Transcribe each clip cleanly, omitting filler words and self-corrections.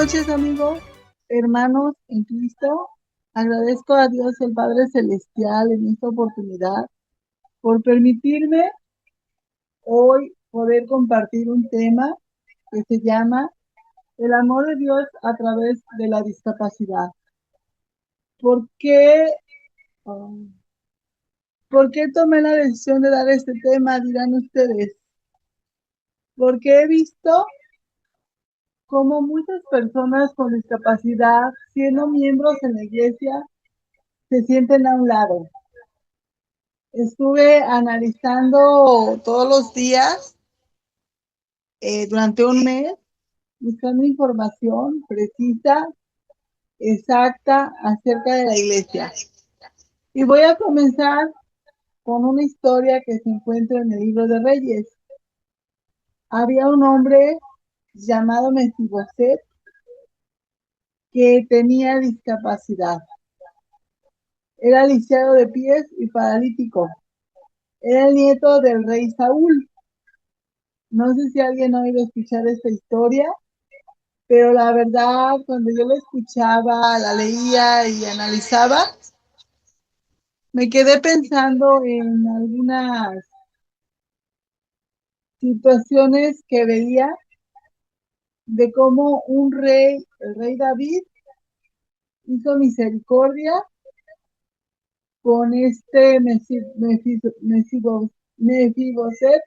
noches, amigos, hermanos en Cristo. Agradezco a Dios el Padre Celestial en esta oportunidad por permitirme hoy poder compartir un tema que se llama el amor de Dios a través de la discapacidad. ¿Por qué, um, ¿por qué tomé la decisión de dar este tema? Dirán ustedes. Porque he visto cómo muchas personas con discapacidad, siendo miembros en la iglesia, se sienten a un lado. Estuve analizando todos los días durante un mes, buscando información precisa, exacta acerca de la iglesia. Y voy a comenzar con una historia que se encuentra en el libro de Reyes. Había un hombre llamado Mefiboset que tenía discapacidad. Era lisiado de pies y paralítico. Era el nieto del rey Saúl. No sé si alguien ha oído escuchar esta historia, pero la verdad, cuando yo la escuchaba, la leía y analizaba, me quedé pensando en algunas situaciones que veía de cómo un rey, el rey David, hizo misericordia con este Mefiboset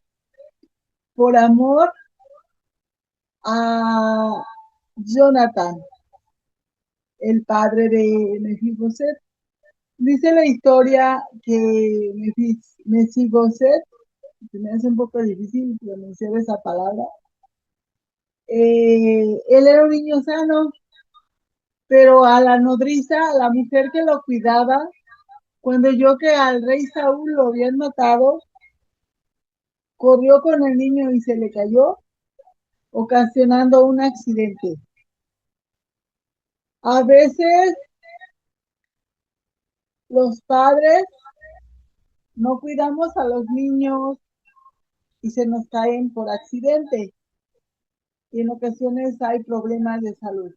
por amor a Jonathan, el padre de Mefiboset. Dice la historia que Mefiboset, se me hace un poco difícil pronunciar esa palabra, él era un niño sano, pero a la nodriza, a la mujer que lo cuidaba, cuando oyó que al rey Saúl lo habían matado, corrió con el niño y se le cayó, ocasionando un accidente. A veces los padres no cuidamos a los niños y se nos caen por accidente, y en ocasiones hay problemas de salud.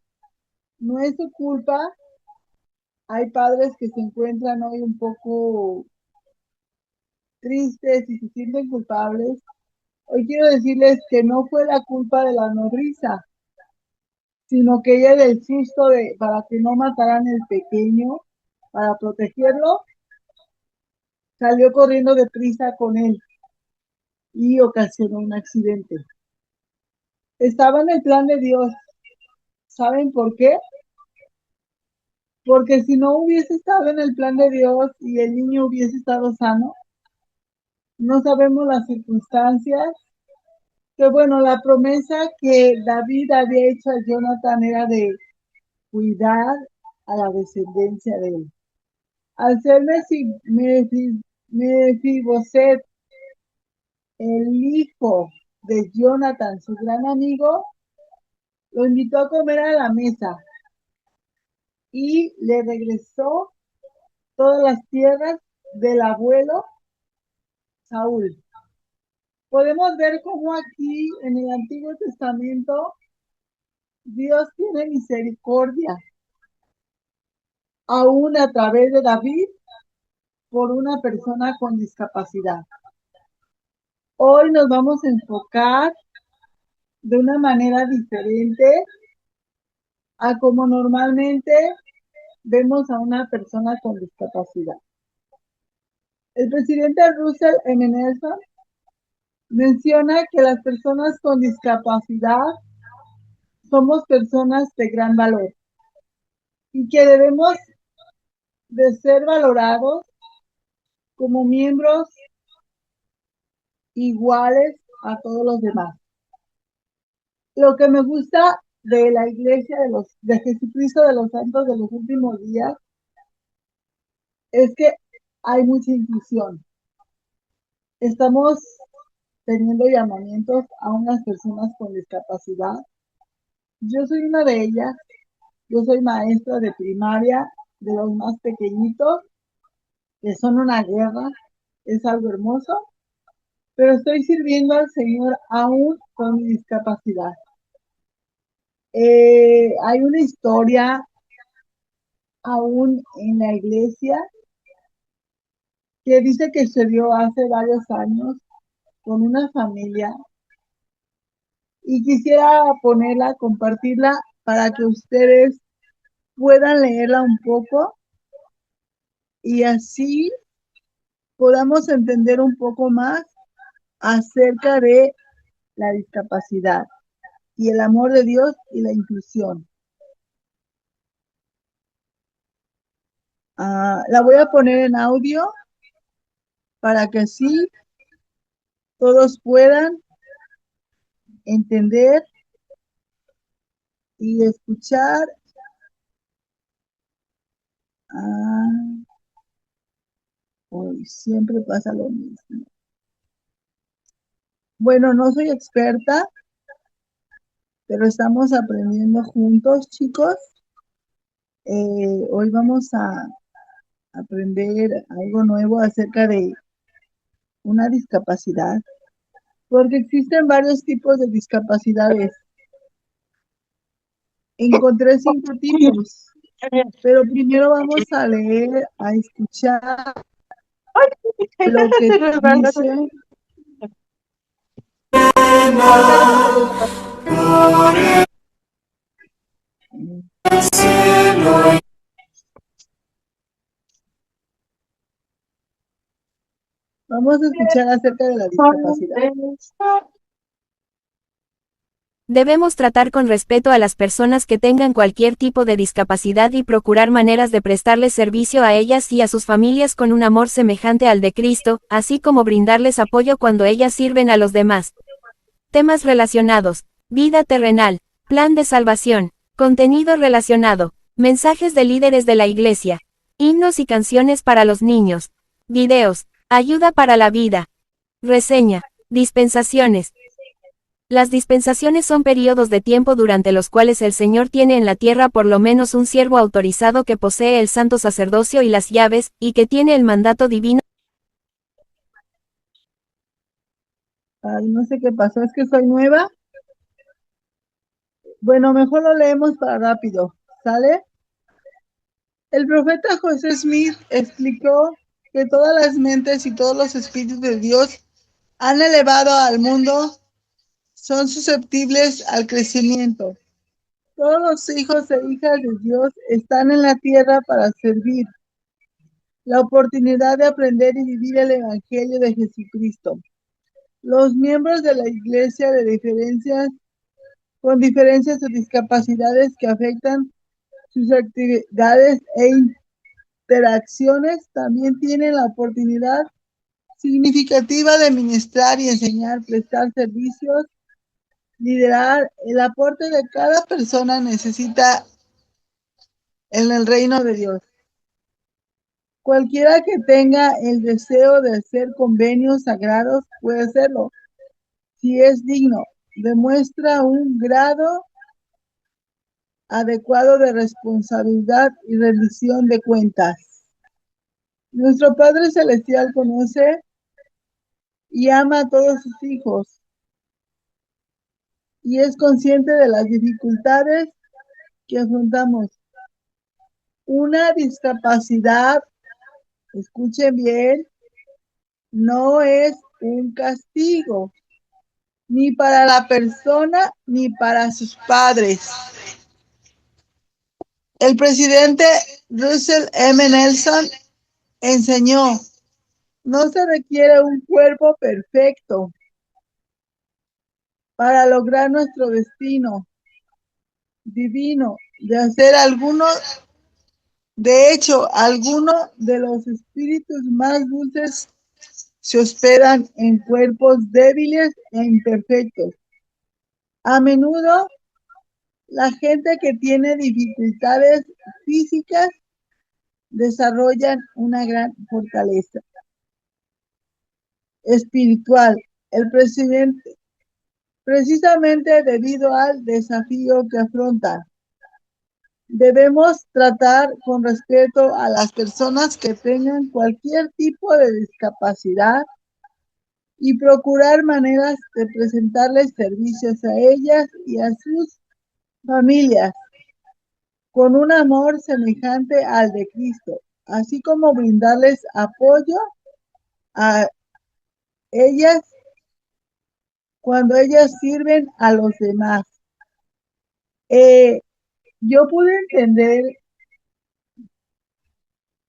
No es su culpa. Hay padres que se encuentran hoy un poco tristes y se sienten culpables. Hoy quiero decirles que no fue la culpa de la nodriza, sino que ella del susto para que no mataran el pequeño, para protegerlo, salió corriendo deprisa con él y ocasionó un accidente. Estaba en el plan de Dios. ¿Saben por qué? Porque si no hubiese estado en el plan de Dios y el niño hubiese estado sano, no sabemos las circunstancias. Que bueno, la promesa que David había hecho a Jonathan era de cuidar a la descendencia de él. Al ser Mefiboset, el hijo de Jonathan, su gran amigo, lo invitó a comer a la mesa y le regresó todas las tierras del abuelo Saúl. Podemos ver cómo aquí en el Antiguo Testamento Dios tiene misericordia, aún a través de David, por una persona con discapacidad. Hoy nos vamos a enfocar de una manera diferente a como normalmente vemos a una persona con discapacidad. El presidente Russell M. Nelson menciona que las personas con discapacidad somos personas de gran valor y que debemos de ser valorados como miembros iguales a todos los demás. Lo que me gusta de la iglesia de Jesucristo de los Santos de los últimos días es que hay mucha inclusión. Estamos teniendo llamamientos a unas personas con discapacidad. Yo soy una de ellas. Yo soy maestra de primaria de los más pequeñitos, que son una guerra. Es algo hermoso, pero estoy sirviendo al Señor aún con mi discapacidad. Hay una historia aún en la iglesia que dice que se dio hace varios años con una familia y quisiera ponerla, compartirla para que ustedes puedan leerla un poco y así podamos entender un poco más acerca de la discapacidad y el amor de Dios y la inclusión. La voy a poner en audio para que así todos puedan entender y escuchar. Hoy siempre pasa lo mismo. Bueno, no soy experta, pero estamos aprendiendo juntos, chicos. Hoy vamos a aprender algo nuevo acerca de una discapacidad, porque existen varios tipos de discapacidades. Encontré 5 tipos, pero primero vamos a leer, a escuchar lo que dice. Vamos a escuchar acerca de la discapacidad. Debemos tratar con respeto a las personas que tengan cualquier tipo de discapacidad y procurar maneras de prestarles servicio a ellas y a sus familias con un amor semejante al de Cristo, así como brindarles apoyo cuando ellas sirven a los demás. Temas relacionados: vida terrenal, plan de salvación, contenido relacionado, mensajes de líderes de la iglesia, himnos y canciones para los niños, videos, ayuda para la vida, reseña, dispensaciones. Las dispensaciones son periodos de tiempo durante los cuales el Señor tiene en la tierra por lo menos un siervo autorizado que posee el santo sacerdocio y las llaves, y que tiene el mandato divino. Ay, no sé qué pasó, es que soy nueva. Bueno, mejor lo leemos para rápido, ¿sale? El profeta José Smith explicó que todas las mentes y todos los espíritus de Dios han elevado al mundo son susceptibles al crecimiento. Todos los hijos e hijas de Dios están en la tierra para servir. La oportunidad de aprender y vivir el Evangelio de Jesucristo. Los miembros de la iglesia con diferencias o discapacidades que afectan sus actividades e interacciones también tienen la oportunidad significativa de ministrar y enseñar, prestar servicios, liderar. El aporte de cada persona necesita en el reino de Dios. Cualquiera que tenga el deseo de hacer convenios sagrados puede hacerlo. Si es digno, demuestra un grado adecuado de responsabilidad y rendición de cuentas. Nuestro Padre Celestial conoce y ama a todos sus hijos y es consciente de las dificultades que afrontamos. Una discapacidad, escuchen bien, no es un castigo, ni para la persona ni para sus padres. El presidente Russell M. Nelson enseñó: no se requiere un cuerpo perfecto para lograr nuestro destino divino de hacer algunos. De hecho, algunos de los espíritus más dulces se hospedan en cuerpos débiles e imperfectos. A menudo, la gente que tiene dificultades físicas desarrollan una gran fortaleza espiritual. El presidente, precisamente debido al desafío que afrontan, debemos tratar con respeto a las personas que tengan cualquier tipo de discapacidad y procurar maneras de presentarles servicios a ellas y a sus familias con un amor semejante al de Cristo, así como brindarles apoyo a ellas cuando ellas sirven a los demás. Eh, yo pude entender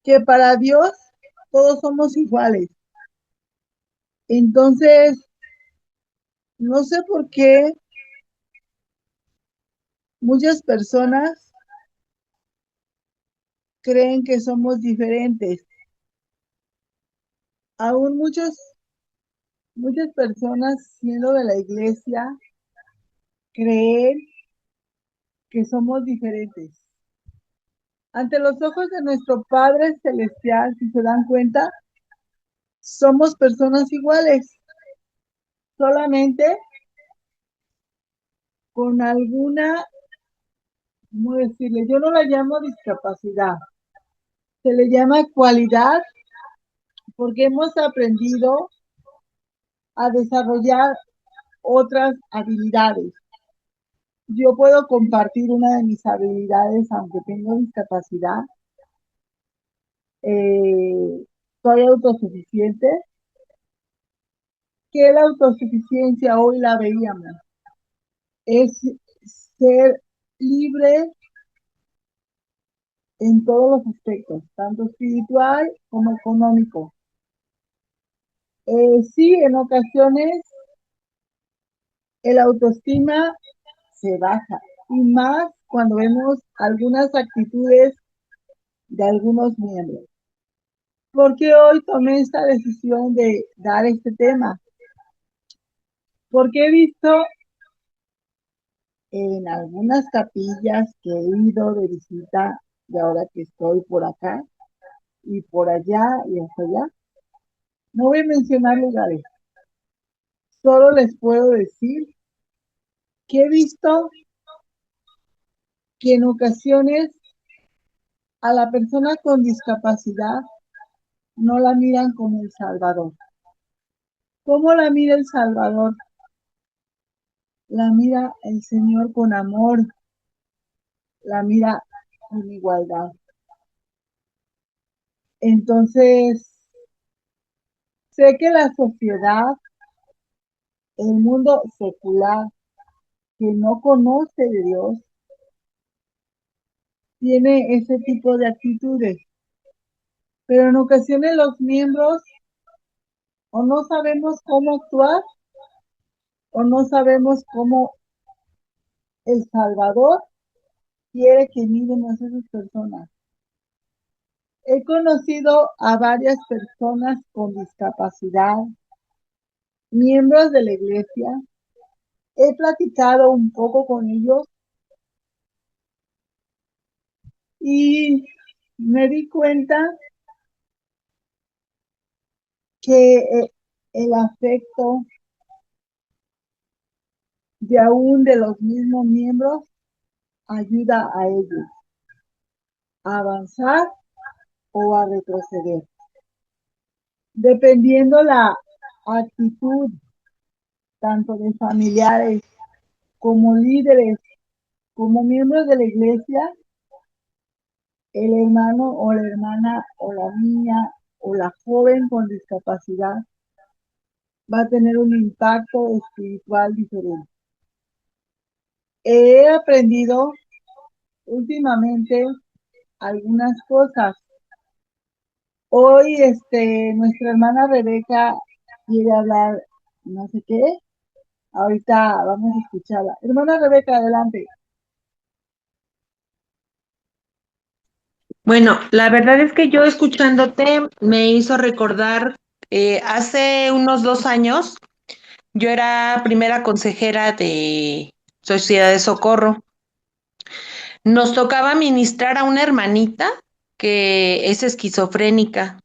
que para Dios todos somos iguales. Entonces, no sé por qué muchas personas creen que somos diferentes. Aún muchas personas siendo de la iglesia creen que somos diferentes. Ante los ojos de nuestro Padre Celestial, si se dan cuenta, somos personas iguales, solamente con alguna, ¿cómo decirle? Yo no la llamo discapacidad, se le llama cualidad porque hemos aprendido a desarrollar otras habilidades. Yo puedo compartir una de mis habilidades, aunque tengo discapacidad. Soy autosuficiente, que la autosuficiencia hoy la veíamos, es ser libre en todos los aspectos, tanto espiritual como económico. Sí, en ocasiones el autoestima se baja, y más cuando vemos algunas actitudes de algunos miembros. ¿Por qué hoy tomé esta decisión de dar este tema? Porque he visto en algunas capillas que he ido de visita, de ahora que estoy por acá y por allá y hasta allá, no voy a mencionar lugares, solo les puedo decir que he visto que en ocasiones a la persona con discapacidad no la miran como el Salvador. ¿Cómo la mira el Salvador? La mira el Señor con amor, la mira con igualdad. Entonces, sé que la sociedad, el mundo secular que no conoce de Dios, tiene ese tipo de actitudes, pero en ocasiones los miembros o no sabemos cómo actuar o no sabemos cómo el Salvador quiere que miremos a esas personas. He conocido a varias personas con discapacidad, miembros de la iglesia, he platicado un poco con ellos y me di cuenta que el afecto de aún de los mismos miembros ayuda a ellos a avanzar o a retroceder, dependiendo la actitud tanto de familiares como líderes, como miembros de la iglesia. El hermano o la hermana o la niña o la joven con discapacidad va a tener un impacto espiritual diferente. He aprendido últimamente algunas cosas. Hoy, nuestra hermana Rebeca quiere hablar, no sé qué. Ahorita vamos a escucharla. Hermana Rebeca, adelante. Bueno, la verdad es que yo escuchándote me hizo recordar, hace unos 2 años, yo era primera consejera de Sociedad de Socorro. Nos tocaba ministrar a una hermanita que es esquizofrénica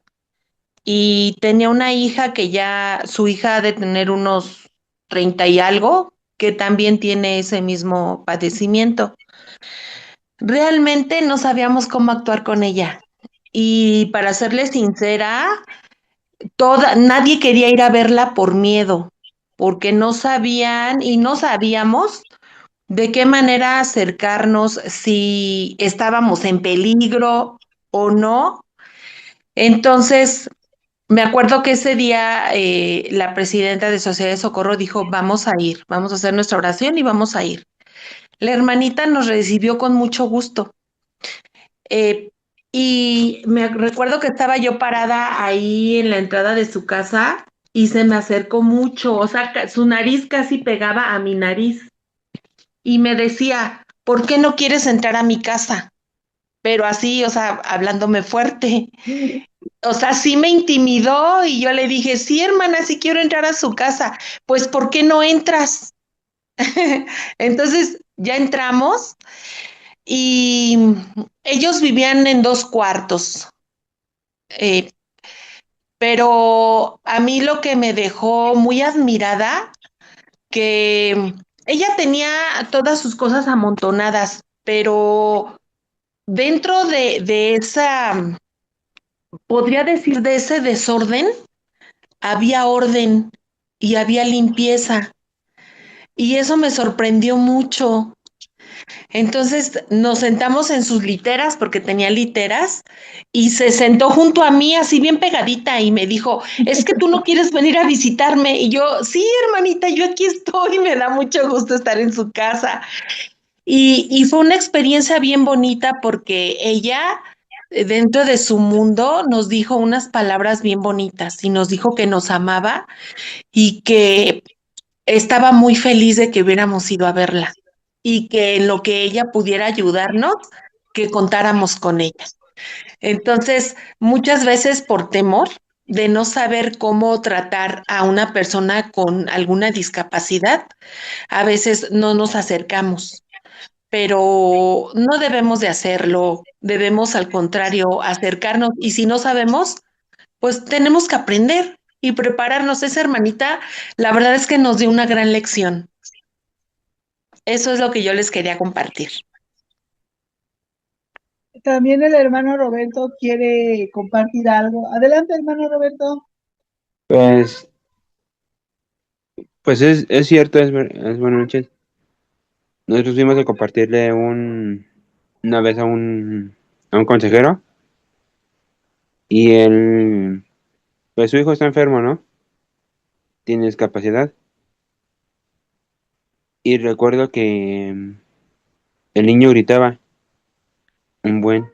y tenía una hija que ya, su hija ha de tener unos 30 y algo, que también tiene ese mismo padecimiento. Realmente no sabíamos cómo actuar con ella. Y para serle sincera, nadie quería ir a verla por miedo, porque no sabían y no sabíamos de qué manera acercarnos, si estábamos en peligro o no. Entonces, me acuerdo que ese día la presidenta de Sociedad de Socorro dijo, vamos a ir, vamos a hacer nuestra oración y vamos a ir. La hermanita nos recibió con mucho gusto. Eh, y me recuerdo que estaba yo parada ahí en la entrada de su casa y se me acercó mucho, o sea, su nariz casi pegaba a mi nariz y me decía, ¿por qué no quieres entrar a mi casa? Pero así, o sea, hablándome fuerte. O sea, sí me intimidó y yo le dije, sí, hermana, sí quiero entrar a su casa. Pues, ¿por qué no entras? Entonces, ya entramos y ellos vivían en dos cuartos. Eh, pero a mí lo que me dejó muy admirada, que ella tenía todas sus cosas amontonadas, pero dentro de esa, podría decir, de ese desorden, había orden y había limpieza. Y eso me sorprendió mucho. Entonces nos sentamos en sus literas, porque tenía literas, y se sentó junto a mí, así bien pegadita, y me dijo, es que tú no quieres venir a visitarme. Y yo, sí, hermanita, yo aquí estoy, me da mucho gusto estar en su casa. Y fue una experiencia bien bonita porque ella, dentro de su mundo, nos dijo unas palabras bien bonitas y nos dijo que nos amaba y que estaba muy feliz de que hubiéramos ido a verla y que en lo que ella pudiera ayudarnos, que contáramos con ella. Entonces, muchas veces por temor de no saber cómo tratar a una persona con alguna discapacidad, a veces no nos acercamos, pero no debemos de hacerlo, debemos al contrario acercarnos y si no sabemos, pues tenemos que aprender y prepararnos. Esa hermanita, la verdad es que nos dio una gran lección. Eso es lo que yo les quería compartir. También el hermano Roberto quiere compartir algo. Adelante, hermano Roberto. Pues, pues es cierto, es buenas noches. Nosotros fuimos a compartirle una vez a un consejero y él, pues su hijo está enfermo, ¿no? Tiene discapacidad. Y recuerdo que el niño gritaba un buen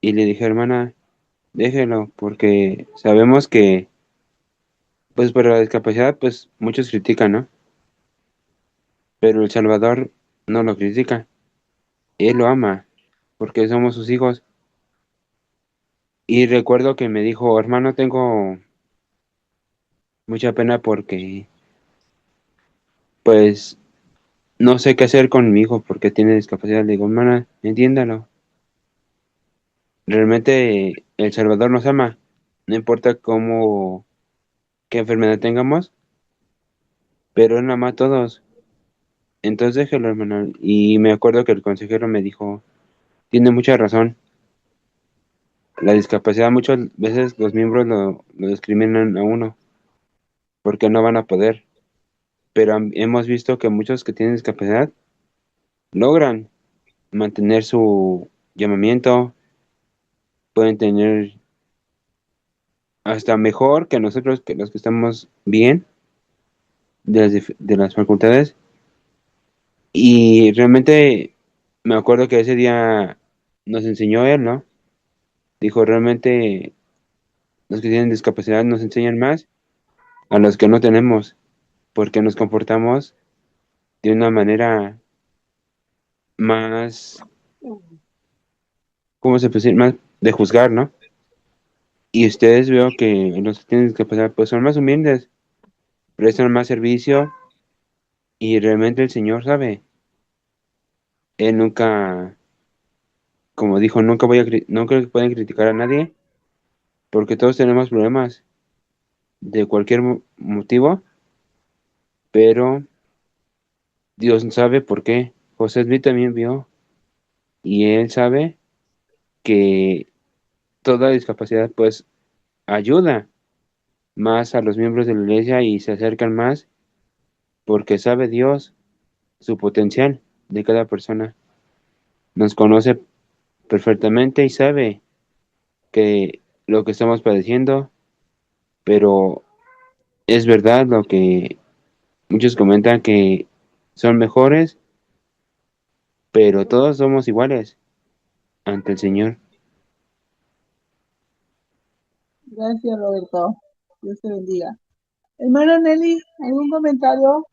y le dije, hermana, déjelo, porque sabemos que, pues por la discapacidad, pues muchos critican, ¿no? Pero El Salvador no lo critica, él lo ama, porque somos sus hijos. Y recuerdo que me dijo, hermano, tengo mucha pena porque, pues, no sé qué hacer con mi hijo porque tiene discapacidad. Le digo, hermana, entiéndalo. Realmente El Salvador nos ama. No importa cómo, qué enfermedad tengamos, pero Él ama a todos. Entonces déjelo, hermano. Y me acuerdo que el consejero me dijo, tiene mucha razón. La discapacidad muchas veces los miembros lo discriminan a uno porque no van a poder. Pero hemos visto que muchos que tienen discapacidad logran mantener su llamamiento, pueden tener hasta mejor que nosotros, que los que estamos bien de las facultades. Y realmente me acuerdo que ese día nos enseñó él, ¿no? Dijo, realmente los que tienen discapacidad nos enseñan más a los que no tenemos, porque nos comportamos de una manera más, ¿cómo se puede decir? Más de juzgar, ¿no? Y ustedes veo que los que tienen discapacidad pues son más humildes, prestan más servicio y realmente el Señor sabe. Él nunca, como dijo, no creo que pueden criticar a nadie, porque todos tenemos problemas de cualquier motivo, pero Dios sabe por qué. José Smith también vio, y él sabe que toda discapacidad pues ayuda más a los miembros de la iglesia y se acercan más porque sabe Dios su potencial. de cada persona. Nos conoce perfectamente y sabe que lo que estamos padeciendo, pero es verdad lo que muchos comentan que son mejores, pero todos somos iguales ante el Señor. Gracias, Roberto. Dios te bendiga. Hermana Nelly, ¿algún comentario?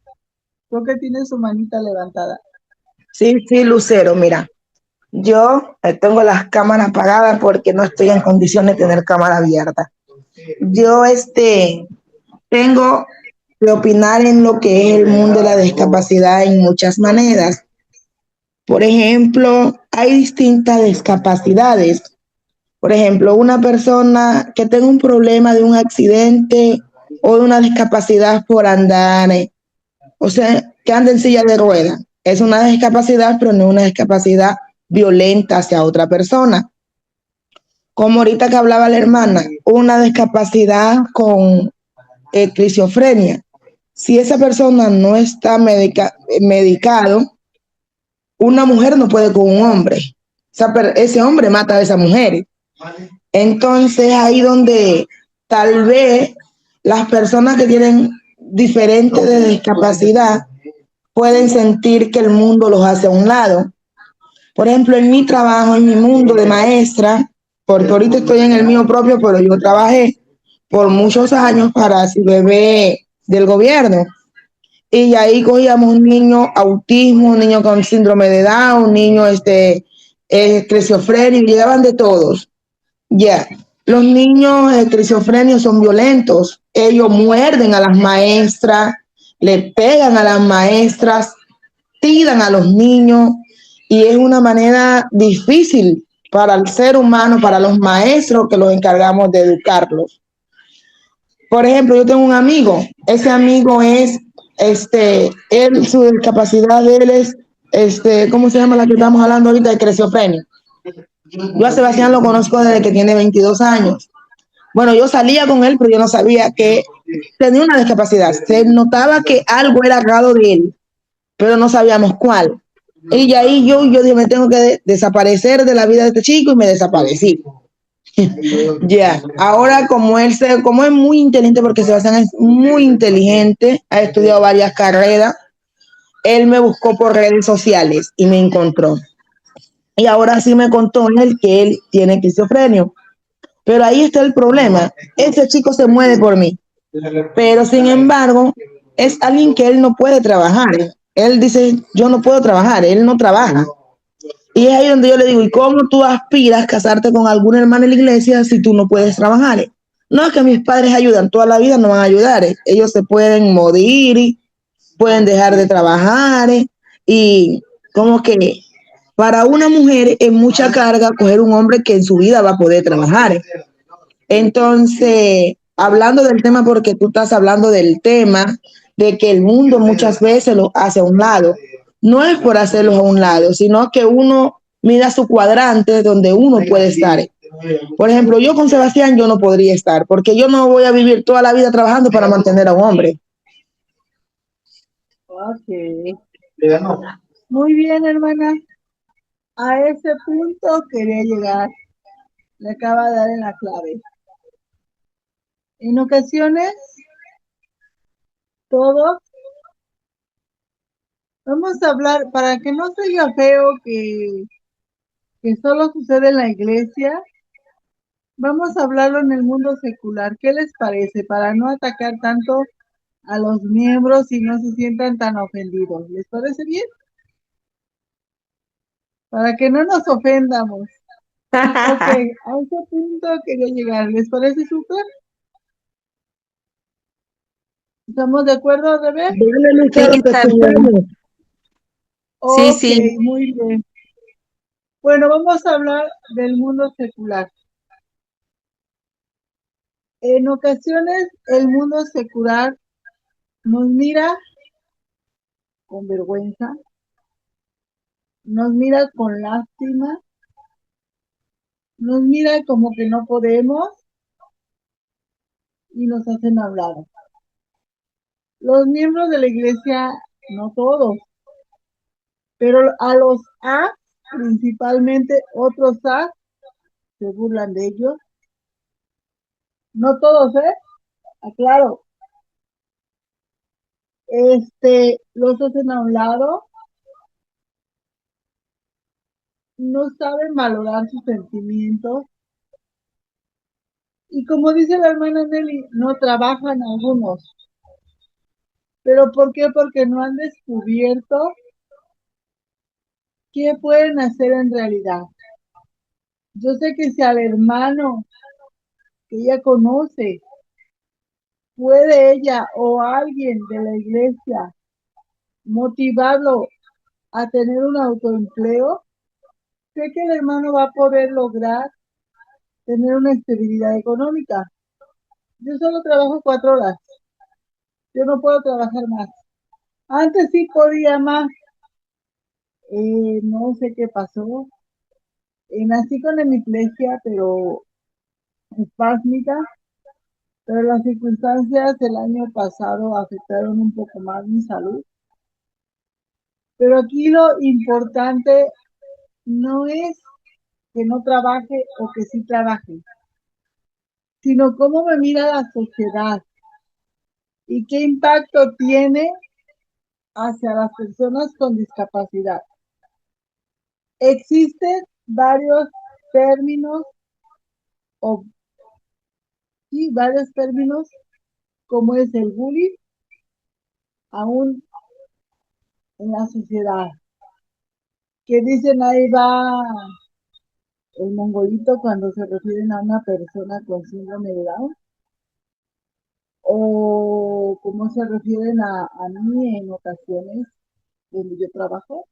Creo que tiene su manita levantada. Sí, sí, Lucero, mira, yo tengo las cámaras apagadas porque no estoy en condiciones de tener cámara abierta. Yo tengo que opinar en lo que es el mundo de la discapacidad en muchas maneras. Por ejemplo, hay distintas discapacidades. Por ejemplo, una persona que tenga un problema de un accidente o de una discapacidad por andar, o sea, que anda en silla de ruedas. Es una discapacidad, pero no es una discapacidad violenta hacia otra persona. Como ahorita que hablaba la hermana, una discapacidad con esquizofrenia. Si esa persona no está medicado, una mujer no puede con un hombre. Ese hombre mata a esa mujer. Entonces ahí donde tal vez las personas que tienen diferentes de discapacidad pueden sentir que el mundo los hace a un lado. Por ejemplo, en mi trabajo, en mi mundo de maestra, porque ahorita estoy en el mío propio, pero yo trabajé por muchos años para bebé del gobierno. Y ahí cogíamos un niño autismo, un niño con síndrome de Down, un niño esquizofrénico, llegaban de todos. Ya, los niños esquizofrénicos son violentos. Ellos muerden a las maestras, le pegan a las maestras, tiran a los niños y es una manera difícil para el ser humano, para los maestros que los encargamos de educarlos. Por ejemplo, yo tengo un amigo, ese amigo es, su discapacidad de él es, ¿cómo se llama la que estamos hablando ahorita? De esquizofrenia. Yo a Sebastián lo conozco desde que tiene 22 años. Bueno, yo salía con él, pero yo no sabía que tenía una discapacidad. Se notaba que algo era raro de él, pero no sabíamos cuál. Y ahí yo dije, me tengo que desaparecer de la vida de este chico y me desaparecí. Ya, ahora como es muy inteligente, porque Sebastián es muy inteligente, ha estudiado varias carreras, él me buscó por redes sociales y me encontró. Y ahora sí me contó él que él tiene esquizofrenia. Pero ahí está el problema. Ese chico se mueve por mí. Pero sin embargo, es alguien que él no puede trabajar. Él dice, yo no puedo trabajar, él no trabaja. Y es ahí donde yo le digo, ¿y cómo tú aspiras a casarte con algún hermano en la iglesia si tú no puedes trabajar? No es que mis padres ayudan, toda la vida no van a ayudar. Ellos se pueden morir, pueden dejar de trabajar. Y como que para una mujer es mucha carga coger un hombre que en su vida va a poder trabajar. Entonces, hablando del tema, porque tú estás hablando del tema de que el mundo muchas veces lo hace a un lado. No es por hacerlo a un lado, sino que uno mira su cuadrante donde uno puede estar. Por ejemplo, yo con Sebastián yo no podría estar, porque yo no voy a vivir toda la vida trabajando para mantener a un hombre. Ok. Muy bien, hermana. A ese punto quería llegar. Le acaba de dar en la clave. En ocasiones, todos, vamos a hablar, para que no se oiga feo que solo sucede en la iglesia, vamos a hablarlo en el mundo secular. ¿Qué les parece? Para no atacar tanto a los miembros y no se sientan tan ofendidos. ¿Les parece bien? Para que no nos ofendamos. Ok, a ese punto quería llegar. ¿Les parece súper? ¿Estamos de acuerdo, Rebe? Sí, está bien. Sí, Ok, sí. muy bien. Bueno, vamos a hablar del mundo secular. En ocasiones el mundo secular nos mira con vergüenza, nos mira con lástima, nos mira como que no podemos y nos hacen hablar. Los miembros de la iglesia, no todos, Pero a los A, principalmente otros A, se burlan de ellos. No todos, aclaro. Los hacen a un lado, no saben valorar sus sentimientos. Y como dice la hermana Nelly, no trabajan algunos. ¿Pero por qué? Porque no han descubierto qué pueden hacer en realidad. Yo sé que si al hermano que ella conoce, puede ella o alguien de la iglesia motivarlo a tener un autoempleo, sé que el hermano va a poder lograr tener una estabilidad económica. Yo solo trabajo 4 horas, yo no puedo trabajar más. Antes sí podía más, no sé qué pasó. Nací con hemiplegia, pero espásmica, pero las circunstancias del año pasado afectaron un poco más mi salud. Pero aquí lo importante no es que no trabaje o que sí trabaje, sino cómo me mira la sociedad y qué impacto tiene hacia las personas con discapacidad. Existen varios términos o sí, varios términos como es el bullying aún en la sociedad, que dicen ahí va el mongolito cuando se refieren a una persona con síndrome de Down, o cómo se refieren a mí en ocasiones donde yo trabajo.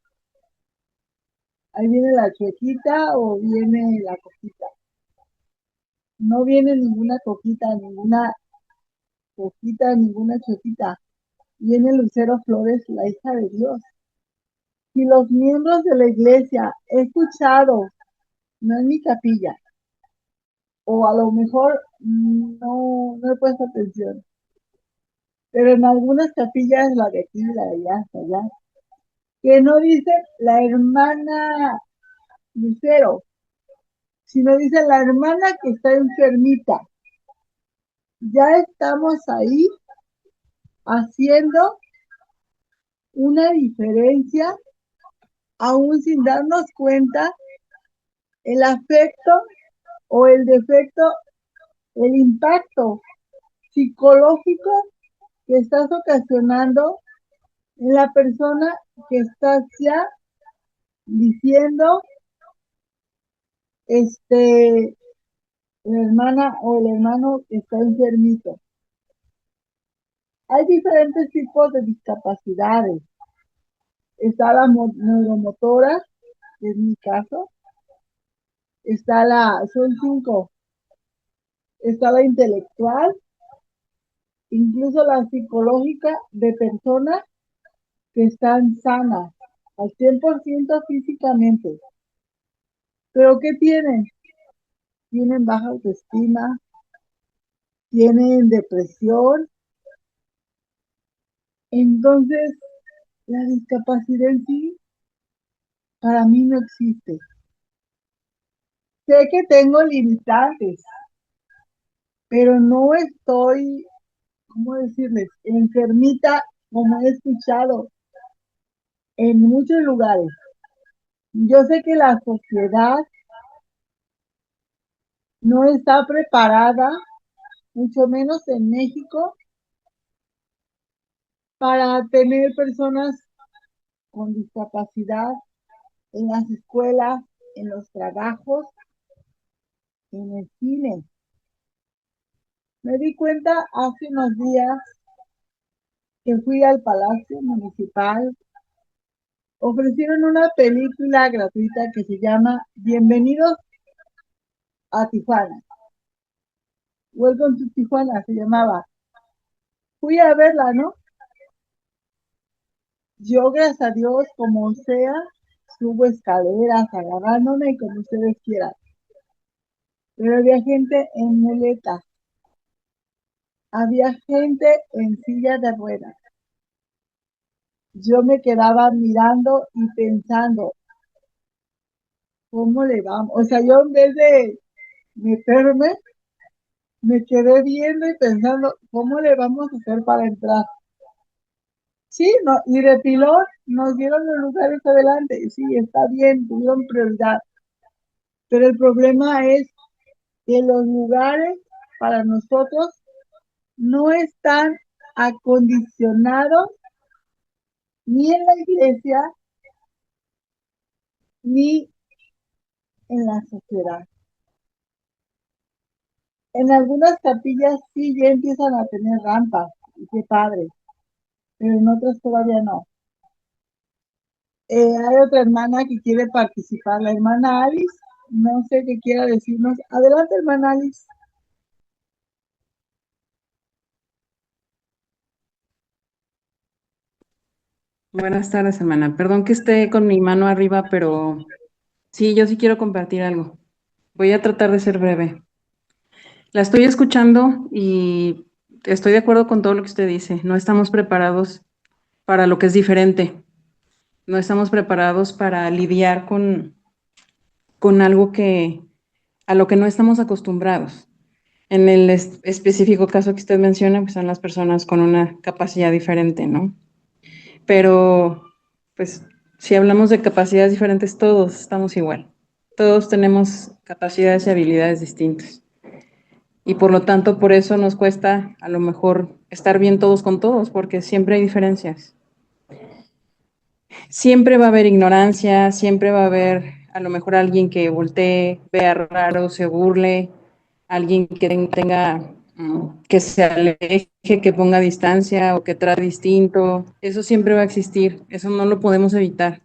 Ahí viene la chuequita o viene la coquita. No viene ninguna coquita, ninguna chuequita. Viene Lucero Flores, la hija de Dios. Si los miembros de la iglesia he escuchado, no en mi capilla, o a lo mejor no he puesto atención, pero en algunas capillas, la de aquí, la de allá, hasta allá, que no dice la hermana Lucero, sino dice la hermana que está enfermita. Ya estamos ahí haciendo una diferencia, aún sin darnos cuenta, el afecto o el defecto, el impacto psicológico que estás ocasionando en la persona que estás ya diciendo, la hermana o el hermano que está enfermito. Hay diferentes tipos de discapacidades. Está la neuromotora, que es mi caso. Son 5. Está la intelectual, incluso la psicológica de personas que están sanas al 100% físicamente. ¿Pero qué tienen? Tienen baja autoestima, tienen depresión. Entonces, la discapacidad en sí, para mí no existe. Sé que tengo limitantes, pero no estoy, ¿cómo decirles?, enfermita, como he escuchado en muchos lugares. Yo sé que la sociedad no está preparada, mucho menos en México, para tener personas con discapacidad en las escuelas, en los trabajos, en el cine. Me di cuenta hace unos días que fui al Palacio Municipal. Ofrecieron una película gratuita que se llama Bienvenidos a Tijuana. Welcome to Tijuana se llamaba. Fui a verla, ¿no? Yo, gracias a Dios, como sea, subo escaleras, agarrándome y como ustedes quieran. Pero había gente en muletas. Había gente en silla de ruedas. yo me quedaba mirando y pensando, ¿cómo le vamos? O sea, yo en vez de meterme, me quedé viendo y pensando, ¿cómo le vamos a hacer para entrar? Sí, no, y de pilón nos dieron los lugares adelante, sí, está bien, tuvieron prioridad, pero el problema es que los lugares para nosotros no están acondicionados ni en la iglesia ni en la sociedad. En algunas capillas sí ya empiezan a tener rampas, y qué padre, pero en otras todavía no. Hay otra hermana que quiere participar, la hermana Alice, no sé qué quiera decirnos. Adelante, hermana Alice. Buenas tardes, hermana. Perdón que esté con mi mano arriba, pero sí, yo sí quiero compartir algo. Voy a tratar de ser breve. La estoy escuchando y estoy de acuerdo con todo lo que usted dice. No estamos preparados para lo que es diferente. No estamos preparados para lidiar con algo a lo que no estamos acostumbrados. En el específico caso que usted menciona, pues son las personas con una capacidad diferente, ¿no? Pero, pues, si hablamos de capacidades diferentes, todos estamos igual. Todos tenemos capacidades y habilidades distintas. Y por lo tanto, por eso nos cuesta a lo mejor estar bien todos con todos, porque siempre hay diferencias. Siempre va a haber ignorancia, siempre va a haber a lo mejor alguien que voltee, vea raro, se burle, alguien que tenga, que se aleje, que ponga distancia o que trate distinto. Eso siempre va a existir, eso no lo podemos evitar.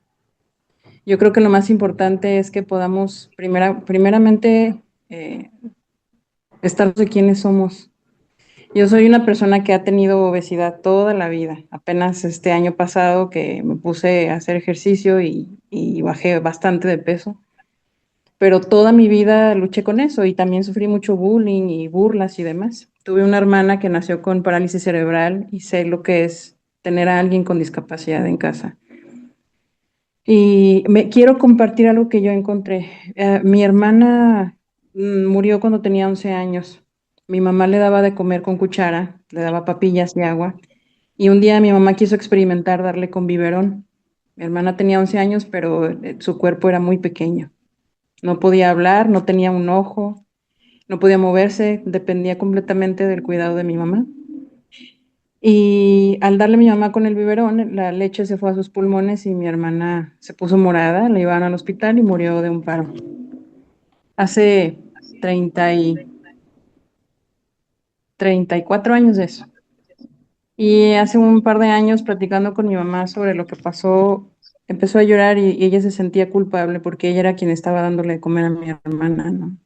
Yo creo que lo más importante es que podamos primeramente estar de quiénes somos. Yo soy una persona que ha tenido obesidad toda la vida. Apenas este año pasado que me puse a hacer ejercicio y bajé bastante de peso. Pero toda mi vida luché con eso y también sufrí mucho bullying y burlas y demás. Tuve una hermana que nació con parálisis cerebral y sé lo que es tener a alguien con discapacidad en casa. Y me quiero compartir algo que yo encontré. Mi hermana murió cuando tenía 11 años. Mi mamá le daba de comer con cuchara, le daba papillas y agua. Y un día mi mamá quiso experimentar darle con biberón. Mi hermana tenía 11 años, pero su cuerpo era muy pequeño. No podía hablar, no tenía un ojo, no podía moverse, dependía completamente del cuidado de mi mamá. Y al darle a mi mamá con el biberón, la leche se fue a sus pulmones y mi hermana se puso morada, la llevaron al hospital y murió de un paro. Hace 30 y 34 años de eso. Y hace un par de años, platicando con mi mamá sobre lo que pasó, empezó a llorar y ella se sentía culpable porque ella era quien estaba dándole de comer a mi hermana, ¿no?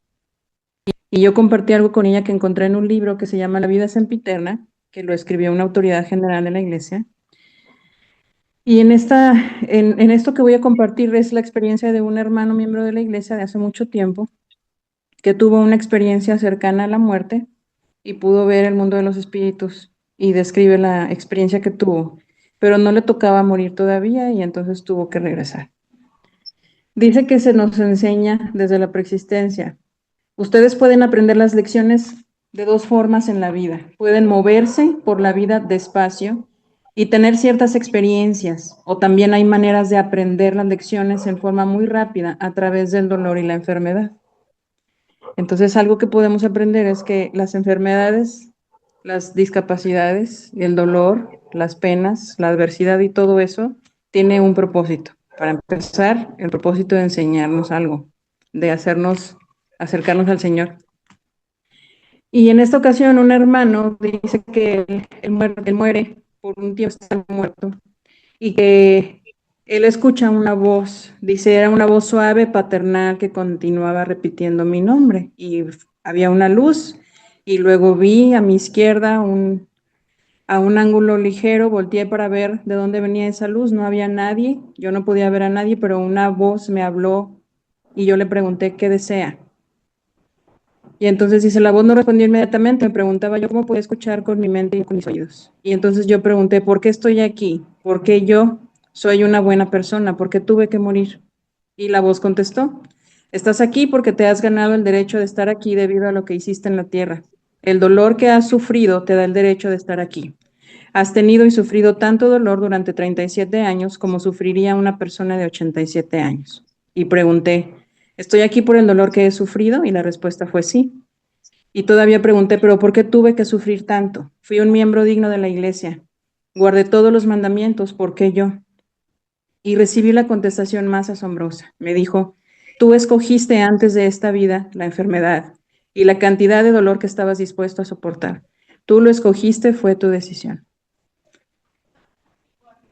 Y yo compartí algo con ella que encontré en un libro que se llama La vida sempiterna, que lo escribió una autoridad general de la iglesia. Y en esto que voy a compartir es la experiencia de un hermano miembro de la iglesia de hace mucho tiempo, que tuvo una experiencia cercana a la muerte y pudo ver el mundo de los espíritus y describe la experiencia que tuvo, pero no le tocaba morir todavía y entonces tuvo que regresar. Dice que se nos enseña desde la preexistencia. Ustedes pueden aprender las lecciones de dos formas en la vida. Pueden moverse por la vida despacio y tener ciertas experiencias, o también hay maneras de aprender las lecciones en forma muy rápida a través del dolor y la enfermedad. Entonces, algo que podemos aprender es que las enfermedades, las discapacidades, el dolor, las penas, la adversidad y todo eso tiene un propósito. Para empezar, el propósito de enseñarnos algo, de hacernos acercarnos al Señor. Y en esta ocasión un hermano dice que él muere por un tiempo, está muerto, y que él escucha una voz, dice, era una voz suave, paternal, que continuaba repitiendo mi nombre. Y había una luz, y luego vi a mi izquierda a un ángulo ligero, volteé para ver de dónde venía esa luz, no había nadie, yo no podía ver a nadie, pero una voz me habló y yo le pregunté qué desea. Y entonces dice, la voz no respondió inmediatamente, me preguntaba yo cómo podía escuchar con mi mente y con mis oídos. Y entonces yo pregunté, ¿por qué estoy aquí? ¿por qué yo? Soy una buena persona, ¿por qué tuve que morir? Y la voz contestó, estás aquí porque te has ganado el derecho de estar aquí debido a lo que hiciste en la tierra. El dolor que has sufrido te da el derecho de estar aquí. Has tenido y sufrido tanto dolor durante 37 años como sufriría una persona de 87 años. Y pregunté, ¿estoy aquí por el dolor que he sufrido? Y la respuesta fue sí. Y todavía pregunté, ¿pero por qué tuve que sufrir tanto? Fui un miembro digno de la iglesia. Guardé todos los mandamientos, ¿por qué yo? Y recibí la contestación más asombrosa. Me dijo, tú escogiste antes de esta vida la enfermedad y la cantidad de dolor que estabas dispuesto a soportar. Tú lo escogiste, fue tu decisión.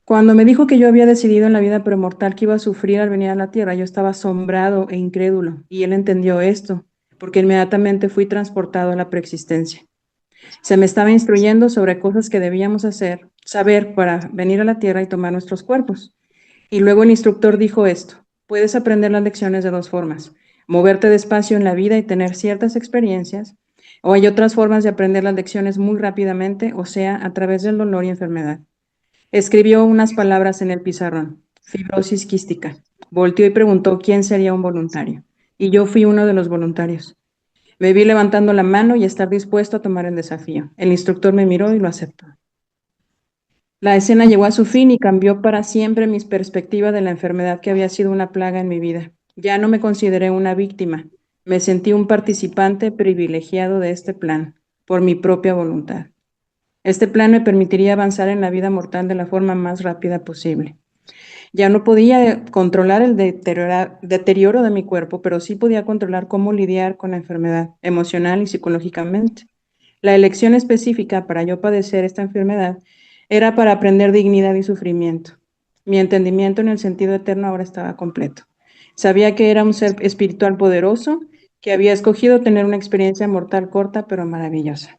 Cuando me dijo que yo había decidido en la vida premortal que iba a sufrir al venir a la tierra, yo estaba asombrado e incrédulo, y él entendió esto, porque inmediatamente fui transportado a la preexistencia. Se me estaba instruyendo sobre cosas que debíamos saber para venir a la tierra y tomar nuestros cuerpos. Y luego el instructor dijo esto, puedes aprender las lecciones de dos formas, moverte despacio en la vida y tener ciertas experiencias, o hay otras formas de aprender las lecciones muy rápidamente, o sea, a través del dolor y enfermedad. Escribió unas palabras en el pizarrón, fibrosis quística. Volteó y preguntó quién sería un voluntario. Y yo fui uno de los voluntarios. Me vi levantando la mano y estar dispuesto a tomar el desafío. El instructor me miró y lo aceptó. La escena llegó a su fin y cambió para siempre mis perspectivas de la enfermedad que había sido una plaga en mi vida. Ya no me consideré una víctima. Me sentí un participante privilegiado de este plan, por mi propia voluntad. Este plan me permitiría avanzar en la vida mortal de la forma más rápida posible. Ya no podía controlar el deterioro de mi cuerpo, pero sí podía controlar cómo lidiar con la enfermedad emocional y psicológicamente. La elección específica para yo padecer esta enfermedad era para aprender dignidad y sufrimiento. Mi entendimiento en el sentido eterno ahora estaba completo. Sabía que era un ser espiritual poderoso que había escogido tener una experiencia mortal corta pero maravillosa.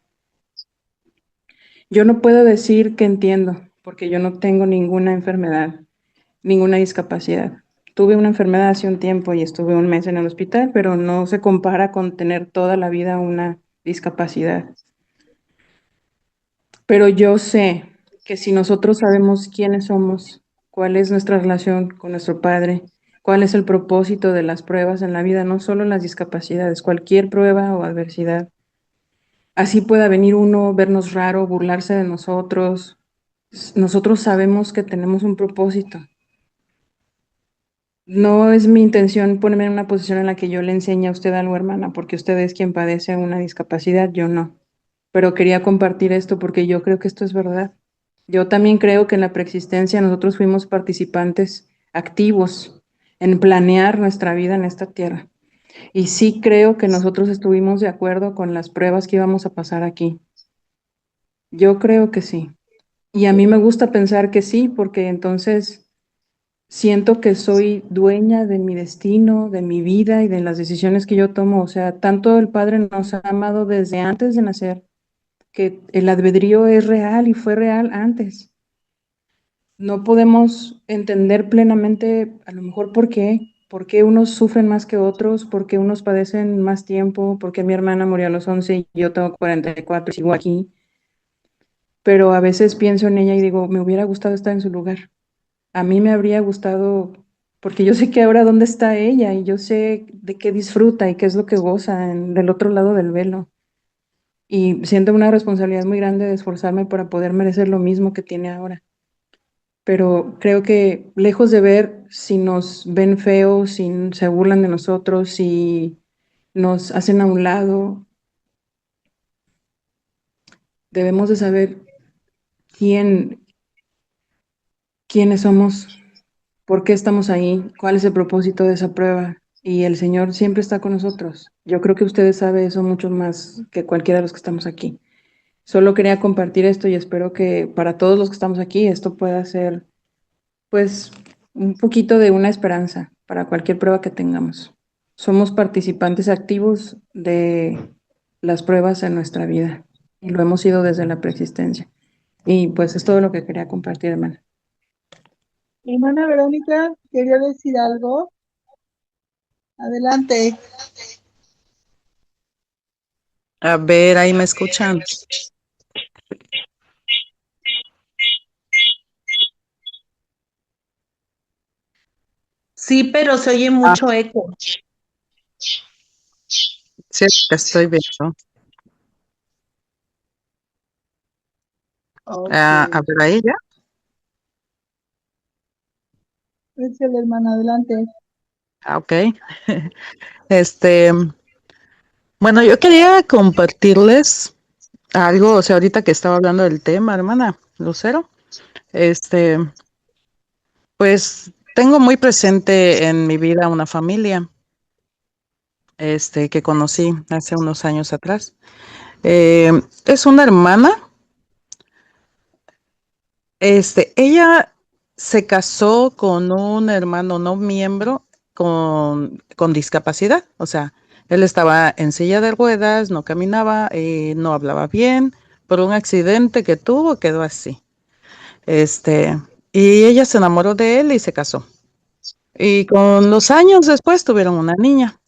Yo no puedo decir que entiendo, porque yo no tengo ninguna enfermedad, ninguna discapacidad. Tuve una enfermedad hace un tiempo y estuve un mes en el hospital, pero no se compara con tener toda la vida una discapacidad. Pero yo sé que si nosotros sabemos quiénes somos, cuál es nuestra relación con nuestro Padre, cuál es el propósito de las pruebas en la vida, no solo las discapacidades, cualquier prueba o adversidad, así pueda venir uno, vernos raro, burlarse de nosotros. Nosotros sabemos que tenemos un propósito. No es mi intención ponerme en una posición en la que yo le enseñe a usted algo, hermana, porque usted es quien padece una discapacidad, yo no. Pero quería compartir esto porque yo creo que esto es verdad. Yo también creo que en la preexistencia nosotros fuimos participantes activos en planear nuestra vida en esta tierra. Y sí creo que nosotros estuvimos de acuerdo con las pruebas que íbamos a pasar aquí. Yo creo que sí. Y a mí me gusta pensar que sí, porque entonces siento que soy dueña de mi destino, de mi vida y de las decisiones que yo tomo. O sea, tanto el Padre nos ha amado desde antes de nacer, que el albedrío es real y fue real antes. No podemos entender plenamente a lo mejor por qué unos sufren más que otros, por qué unos padecen más tiempo, por qué mi hermana murió a los 11 y yo tengo 44 y sigo aquí. Pero a veces pienso en ella y digo, me hubiera gustado estar en su lugar. A mí me habría gustado, porque yo sé que ahora dónde está ella y yo sé de qué disfruta y qué es lo que goza del otro lado del velo. Y siento una responsabilidad muy grande de esforzarme para poder merecer lo mismo que tiene ahora. Pero creo que lejos de ver si nos ven feos, si se burlan de nosotros, si nos hacen a un lado, debemos de saber quién, quiénes somos, por qué estamos ahí, cuál es el propósito de esa prueba. Y el Señor siempre está con nosotros. Yo creo que ustedes saben eso mucho más que cualquiera de los que estamos aquí. Solo quería compartir esto y espero que para todos los que estamos aquí esto pueda ser, pues, un poquito de una esperanza para cualquier prueba que tengamos. Somos participantes activos de las pruebas en nuestra vida y lo hemos sido desde la preexistencia. Y pues es todo lo que quería compartir, hermana. Hermana Verónica, quería decir algo. Adelante. A ver, ahí me escuchan. Sí, pero se oye Ah, mucho eco. sí, que estoy viendo. Ok. A ver, ahí ya. Échale, hermana, adelante. Ok. Este, bueno, yo quería compartirles algo, o sea, ahorita que estaba hablando del tema, hermana Lucero, este, pues tengo muy presente en mi vida una familia, que conocí hace unos años atrás. Es una hermana. Ella se casó con un hermano no miembro con discapacidad. O sea, él estaba en silla de ruedas, no caminaba, no hablaba bien. Por un accidente que tuvo, quedó así. Este, y ella se enamoró de él y se casó. Y con los años después tuvieron una niña.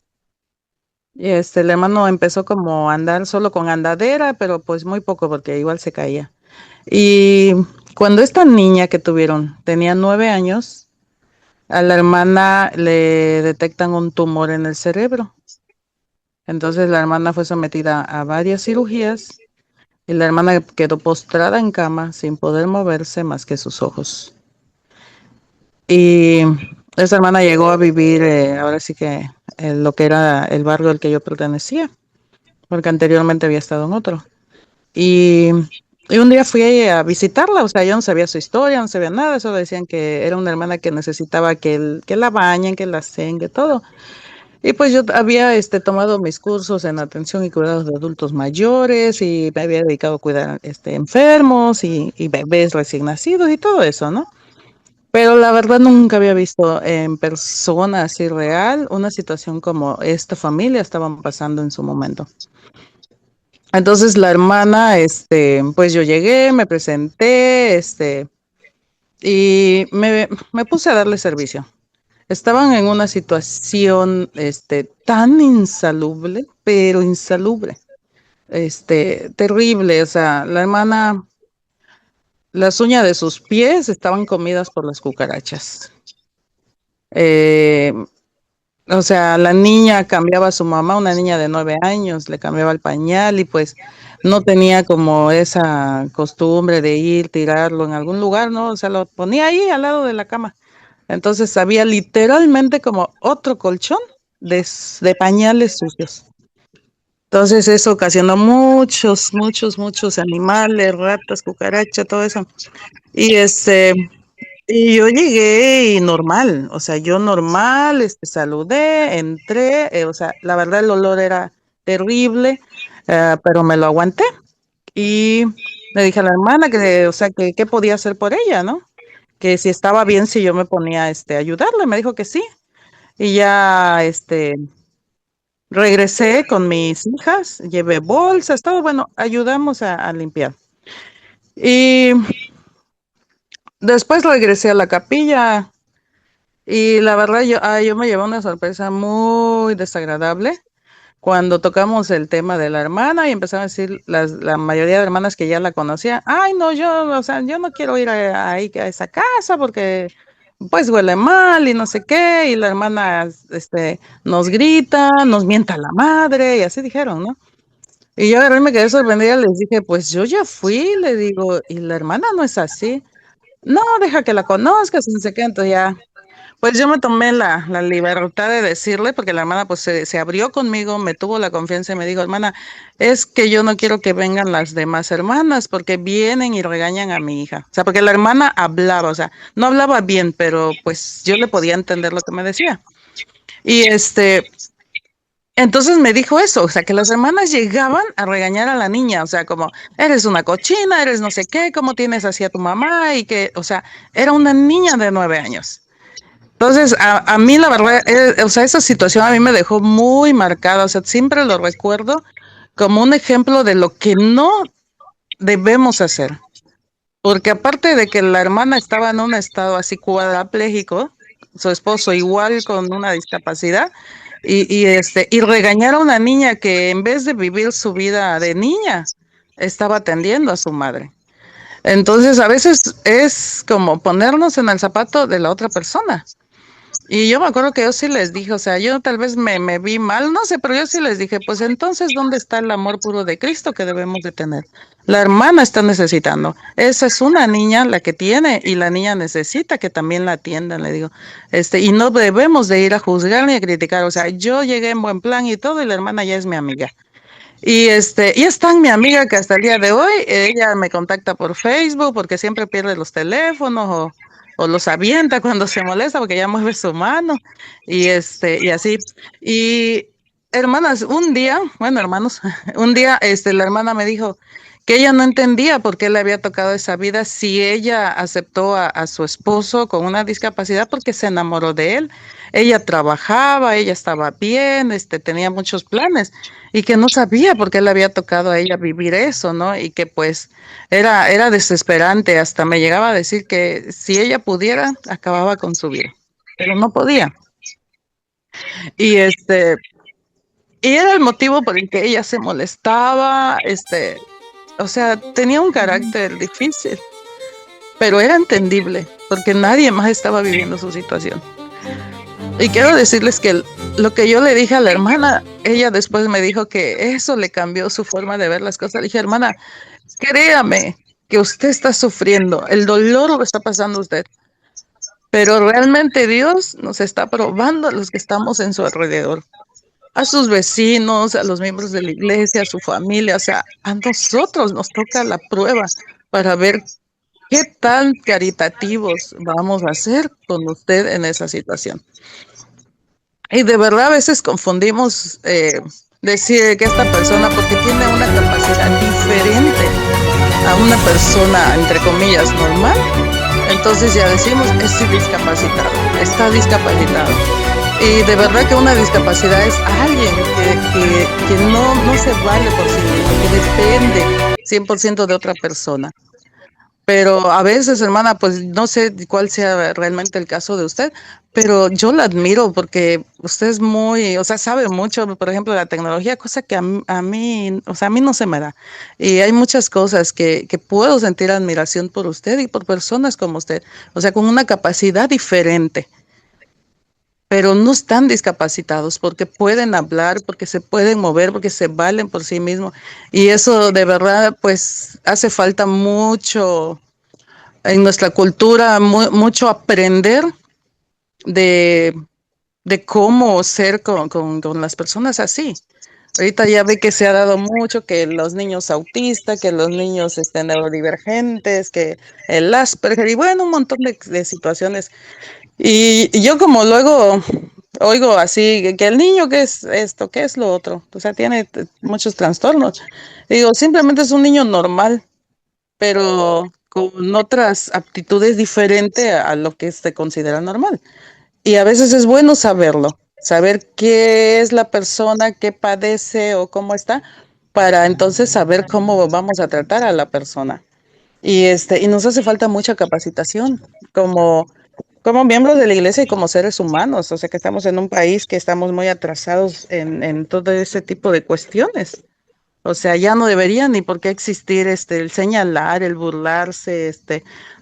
Y el hermano empezó como a andar solo con andadera, pero pues muy poco porque igual se caía. Y cuando esta niña que tuvieron tenía 9 años, a la hermana le detectan un tumor en el cerebro. Entonces la hermana fue sometida a varias cirugías y la hermana quedó postrada en cama sin poder moverse más que sus ojos. Y esa hermana llegó a vivir, ahora sí que lo que era el barrio al que yo pertenecía, porque anteriormente había estado en otro. Y, y un día fui a visitarla, o sea, yo no sabía su historia, no sabía nada, solo decían que era una hermana que necesitaba que la bañen, que la hacen, que todo. Y pues yo había tomado mis cursos en atención y cuidados de adultos mayores y me había dedicado a cuidar enfermos y bebés recién nacidos y todo eso, ¿no? Pero la verdad nunca había visto en persona así real una situación como esta familia estaban pasando en su momento. Entonces la hermana, pues yo llegué, me presenté, y me puse a darle servicio. Estaban en una situación, tan insalubre, pero insalubre, terrible. O sea, la hermana, las uñas de sus pies estaban comidas por las cucarachas. Eh, O sea, la niña cambiaba a su mamá, una niña de 9 años, le cambiaba el pañal y pues no tenía como esa costumbre de ir, tirarlo en algún lugar, ¿no? O sea, lo ponía ahí al lado de la cama. Entonces había literalmente como otro colchón de pañales sucios. Entonces eso ocasionó muchos animales, ratas, cucarachas, todo eso. Y y yo llegué y normal, o sea, yo normal, saludé, entré, o sea, la verdad el olor era terrible, pero me lo aguanté y le dije a la hermana que, o sea, que qué podía hacer por ella, ¿no? Que si estaba bien si yo me ponía, a ayudarle, me dijo que sí y ya, regresé con mis hijas, llevé bolsas, todo, bueno, ayudamos a limpiar. Y después regresé a la capilla. Y la verdad, yo me llevé una sorpresa muy desagradable cuando tocamos el tema de la hermana y empezaron a decir la mayoría de hermanas que ya la conocían, ay, no, o sea, yo no quiero ir ahí a esa casa porque pues huele mal y no sé qué, y la hermana, nos grita, nos mienta la madre, y así dijeron, ¿no? Y yo agarré y me quedé sorprendida, les dije, pues yo ya fui, le digo, y la hermana no es así. No, deja que la conozcas, y no sé qué, entonces ya. Pues yo me tomé la libertad de decirle, porque la hermana pues se abrió conmigo, me tuvo la confianza y me dijo, hermana, es que yo no quiero que vengan las demás hermanas porque vienen y regañan a mi hija. O sea, porque la hermana hablaba, o sea, no hablaba bien, pero pues yo le podía entender lo que me decía. Y entonces me dijo eso, o sea, que las hermanas llegaban a regañar a la niña, o sea, como, eres una cochina, eres no sé qué, cómo tienes así a tu mamá y que, o sea, era una niña de 9 años. Entonces, a mí la verdad, o sea, esa situación a mí me dejó muy marcada, o sea, siempre lo recuerdo como un ejemplo de lo que no debemos hacer, porque aparte de que la hermana estaba en un estado así cuadraplégico, su esposo igual con una discapacidad, y regañar a una niña que en vez de vivir su vida de niña, estaba atendiendo a su madre. Entonces, a veces es como ponernos en el zapato de la otra persona. Y yo me acuerdo que yo sí les dije, o sea, yo tal vez me vi mal, no sé, pero yo sí les dije, pues entonces, ¿dónde está el amor puro de Cristo que debemos de tener? La hermana está necesitando. Esa es una niña la que tiene y la niña necesita que también la atiendan, le digo. Y no debemos de ir a juzgar ni a criticar. O sea, yo llegué en buen plan y todo y la hermana ya es mi amiga. Y es tan mi amiga que hasta el día de hoy ella me contacta por Facebook porque siempre pierde los teléfonos o los avienta cuando se molesta porque ya mueve su mano y así. Y hermanas, un día, bueno, hermanos, un día la hermana me dijo que ella no entendía por qué le había tocado esa vida si ella aceptó a su esposo con una discapacidad porque se enamoró de él. Ella trabajaba, ella estaba bien, tenía muchos planes y que no sabía por qué le había tocado a ella vivir eso, ¿no? Y que pues era desesperante, hasta me llegaba a decir que si ella pudiera, acababa con su vida, pero no podía. Y y era el motivo por el que ella se molestaba, o sea, tenía un carácter difícil, pero era entendible, porque nadie más estaba viviendo su situación. Y quiero decirles que lo que yo le dije a la hermana, ella después me dijo que eso le cambió su forma de ver las cosas. Le dije, hermana, créame que usted está sufriendo, el dolor lo está pasando usted, pero realmente Dios nos está probando a los que estamos en su alrededor, a sus vecinos, a los miembros de la iglesia, a su familia, o sea, a nosotros nos toca la prueba para ver qué tan caritativos vamos a ser con usted en esa situación. Y de verdad a veces confundimos decir que esta persona, porque tiene una capacidad diferente a una persona, entre comillas, normal, entonces ya decimos, es discapacitado, está discapacitado. Y de verdad que una discapacidad es alguien que no se vale por sí mismo, que depende 100% de otra persona. Pero a veces, hermana, pues no sé cuál sea realmente el caso de usted, pero yo la admiro porque usted es muy, o sea, sabe mucho, por ejemplo, de la tecnología, cosa que a mí, o sea, a mí no se me da. Y hay muchas cosas que puedo sentir admiración por usted y por personas como usted, o sea, con una capacidad diferente, pero no están discapacitados porque pueden hablar, porque se pueden mover, porque se valen por sí mismos. Y eso de verdad, pues hace falta mucho en nuestra cultura, mucho aprender de, de cómo ser con las personas así. Ahorita ya ve que se ha dado mucho que los niños autistas, que los niños neurodivergentes, que el Asperger y bueno, un montón de situaciones. Y yo como luego oigo así, que el niño que es esto, que es lo otro, o sea, tiene muchos trastornos. Digo, simplemente es un niño normal, pero con otras aptitudes diferentes a lo que se considera normal. Y a veces es bueno saberlo, saber qué es la persona, qué padece o cómo está, para entonces saber cómo vamos a tratar a la persona. Y nos hace falta mucha capacitación como miembros de la iglesia y como seres humanos. O sea que estamos en un país que estamos muy atrasados en todo ese tipo de cuestiones. O sea, ya no debería ni por qué existir el señalar, el burlarse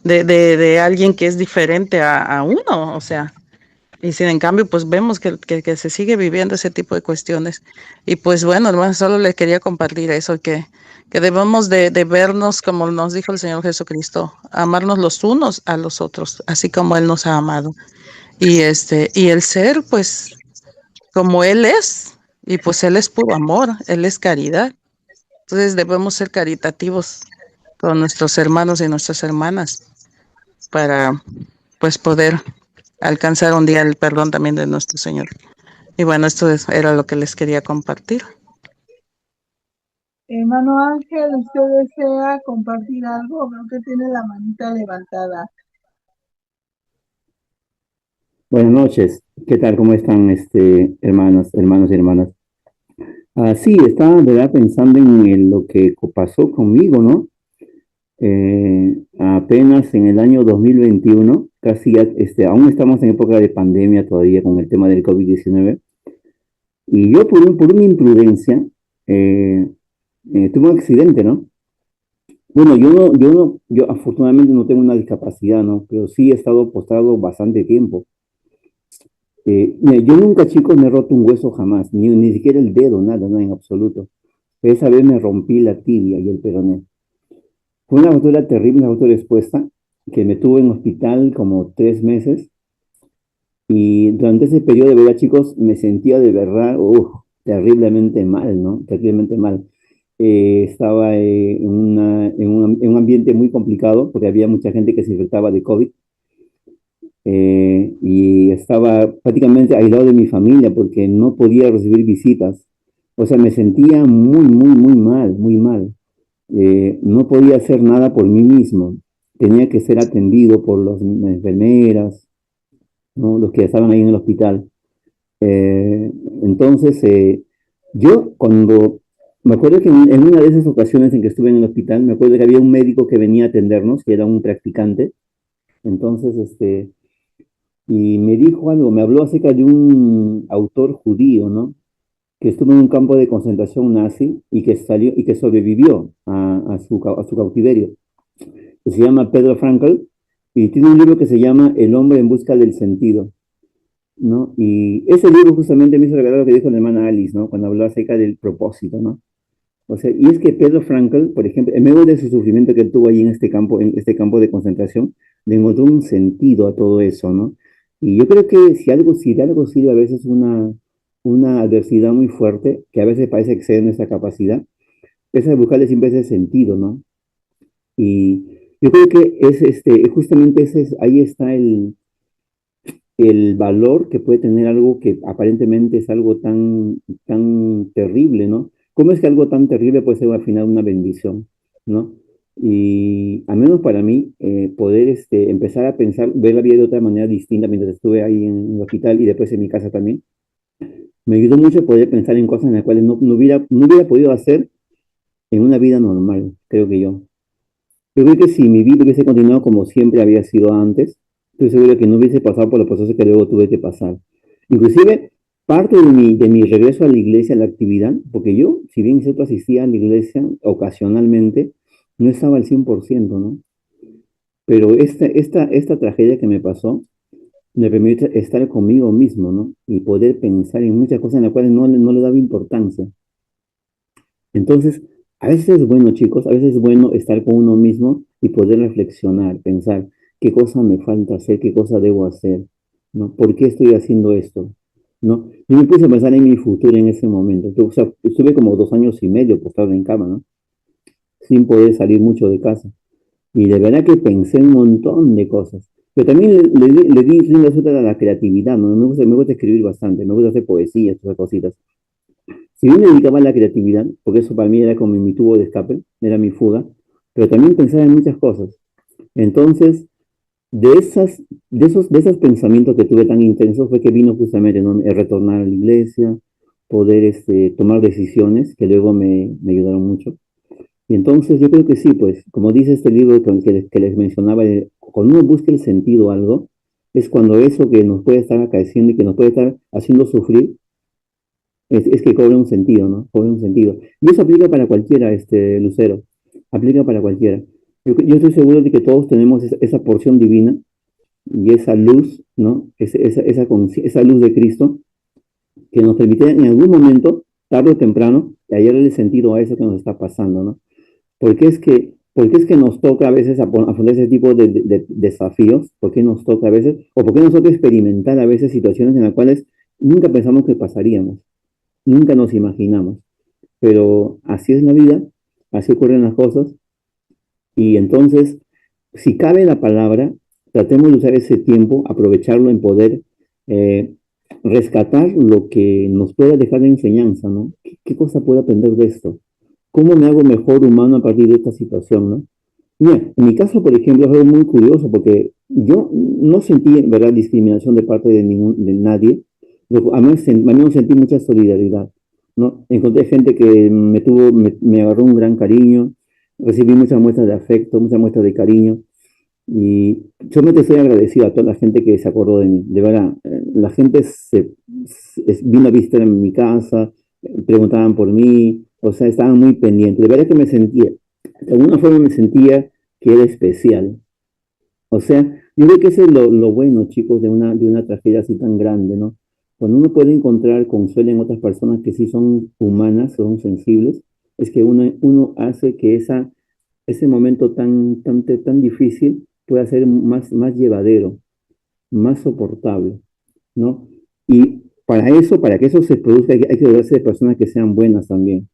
de alguien que es diferente a uno. O sea, y sin en cambio, pues vemos que se sigue viviendo ese tipo de cuestiones. Y pues bueno, hermano, solo le quería compartir eso, que debemos de vernos como nos dijo el Señor Jesucristo, amarnos los unos a los otros, así como Él nos ha amado. Y el ser, pues, como Él es, y pues Él es puro amor, Él es caridad. Entonces debemos ser caritativos con nuestros hermanos y nuestras hermanas para pues poder alcanzar un día el perdón también de nuestro Señor. Y bueno, era lo que les quería compartir. Hermano Ángel, ¿usted desea compartir algo? Creo que tiene la manita levantada. Buenas noches, ¿qué tal? ¿Cómo están, hermanos y hermanas? Sí, estaba, de verdad, pensando en lo que pasó conmigo, ¿no? Apenas en el año 2021, casi ya, aún estamos en época de pandemia todavía con el tema del COVID-19, y yo por una imprudencia tuve un accidente, ¿no? Bueno, yo afortunadamente no tengo una discapacidad, ¿no? Pero sí he estado postrado bastante tiempo. Mira, yo nunca, chicos, me he roto un hueso jamás, ni siquiera el dedo, nada, no, en absoluto. Pero esa vez me rompí la tibia y el peroné. Fue una fractura terrible, una fractura expuesta, que me tuvo en hospital como 3 meses. Y durante ese periodo, de verdad, chicos, me sentía de verdad, terriblemente mal, ¿no? Terriblemente mal. Estaba en un ambiente muy complicado, porque había mucha gente que se infectaba de COVID. Y estaba prácticamente aislado de mi familia porque no podía recibir visitas. O sea, me sentía muy, muy, muy mal, muy mal. No podía hacer nada por mí mismo. Tenía que ser atendido por las enfermeras, ¿no? Los que estaban ahí en el hospital. Eh, entonces, yo cuando, me acuerdo que en una de esas ocasiones en que estuve en el hospital, me acuerdo que había un médico que venía a atendernos, que era un practicante. Entonces, y me dijo algo, me habló acerca de un autor judío, ¿no? Que estuvo en un campo de concentración nazi y que salió y que sobrevivió a su cautiverio. Que se llama Pedro Frankl y tiene un libro que se llama El hombre en busca del sentido, ¿no? Y ese libro justamente me hizo recordar lo que dijo la hermana Alice, ¿no? Cuando habló acerca del propósito, ¿no? O sea, y es que Pedro Frankl, por ejemplo, en medio de su sufrimiento que él tuvo ahí en este campo de concentración, le encontró un sentido a todo eso, ¿no? Y yo creo que si de algo sirve a veces una adversidad muy fuerte, que a veces parece exceder nuestra capacidad, es de buscarle siempre ese sentido, ¿no? Y yo creo que justamente ahí está el valor que puede tener algo que aparentemente es algo tan terrible, ¿no? ¿Cómo es que algo tan terrible puede ser al final una bendición, ¿no? Y al menos para mí, poder empezar a pensar, ver la vida de otra manera distinta mientras estuve ahí en el hospital y después en mi casa también, me ayudó mucho a poder pensar en cosas en las cuales no hubiera podido hacer en una vida normal, creo que yo. Yo creo que si mi vida hubiese continuado como siempre había sido antes, estoy seguro que no hubiese pasado por los procesos que luego tuve que pasar. Inclusive, parte de mi regreso a la iglesia, a la actividad, porque yo, si bien cierto, asistía a la iglesia ocasionalmente, no estaba al 100%, ¿no? Pero esta tragedia que me pasó me permite estar conmigo mismo, ¿no? Y poder pensar en muchas cosas en las cuales no le daba importancia. Entonces, a veces es bueno, chicos, a veces es bueno estar con uno mismo y poder reflexionar, pensar qué cosa me falta hacer, qué cosa debo hacer, ¿no? ¿Por qué estoy haciendo esto? ¿No? Yo me puse a pensar en mi futuro en ese momento. O sea, estuve como 2 años y medio postrado en cama, ¿no? Sin poder salir mucho de casa. Y de verdad que pensé un montón de cosas. Pero también le di rienda suelta a la creatividad, ¿no? Me gusta escribir bastante, me gusta hacer poesía, esas cositas. Si bien me dedicaba a la creatividad, porque eso para mí era como mi tubo de escape, era mi fuga, pero también pensaba en muchas cosas. Entonces, de esos pensamientos que tuve tan intensos fue que vino justamente, ¿no? El retornar a la iglesia, poder tomar decisiones que luego me ayudaron mucho. Y entonces yo creo que sí, pues, como dice este libro que les mencionaba, cuando uno busca el sentido a algo, es cuando eso que nos puede estar acaeciendo y que nos puede estar haciendo sufrir, es que cobra un sentido, ¿no? Cobra un sentido. Y eso aplica para cualquiera, Lucero. Aplica para cualquiera. Yo estoy seguro de que todos tenemos esa porción divina y esa luz, ¿no? Esa luz de Cristo que nos permite en algún momento, tarde o temprano, hallarle sentido a eso que nos está pasando, ¿no? Porque es que nos toca a veces afrontar ese tipo de desafíos, porque nos toca a veces, o porque nos toca experimentar a veces situaciones en las cuales nunca pensamos que pasaríamos. Nunca nos imaginamos, pero así es la vida, así ocurren las cosas, y entonces, si cabe la palabra, tratemos de usar ese tiempo, aprovecharlo en poder eh, rescatar lo que nos pueda dejar de enseñanza, ¿no? ¿Qué cosa puedo aprender de esto? ¿Cómo me hago mejor humano a partir de esta situación, ¿no? Mira, en mi caso, por ejemplo, es algo muy curioso porque yo no sentí, en verdad, discriminación de parte de nadie. A mí sentí mucha solidaridad, ¿no? Encontré gente que me agarró un gran cariño, recibí muchas muestras de afecto, muchas muestras de cariño y solamente estoy agradecido a toda la gente que se acordó de mí. De verdad, la gente vino a visitar en mi casa, preguntaban por mí, o sea, estaban muy pendientes. De verdad que de alguna forma me sentía que era especial. O sea, Yo creo que eso es lo bueno, chicos, de una tragedia así tan grande, ¿no? Cuando uno puede encontrar consuelo en otras personas que sí son humanas, son sensibles, es que uno hace que ese momento tan difícil pueda ser más llevadero, más soportable, ¿no? Y para que eso se produzca, hay que rodearse de personas que sean buenas también.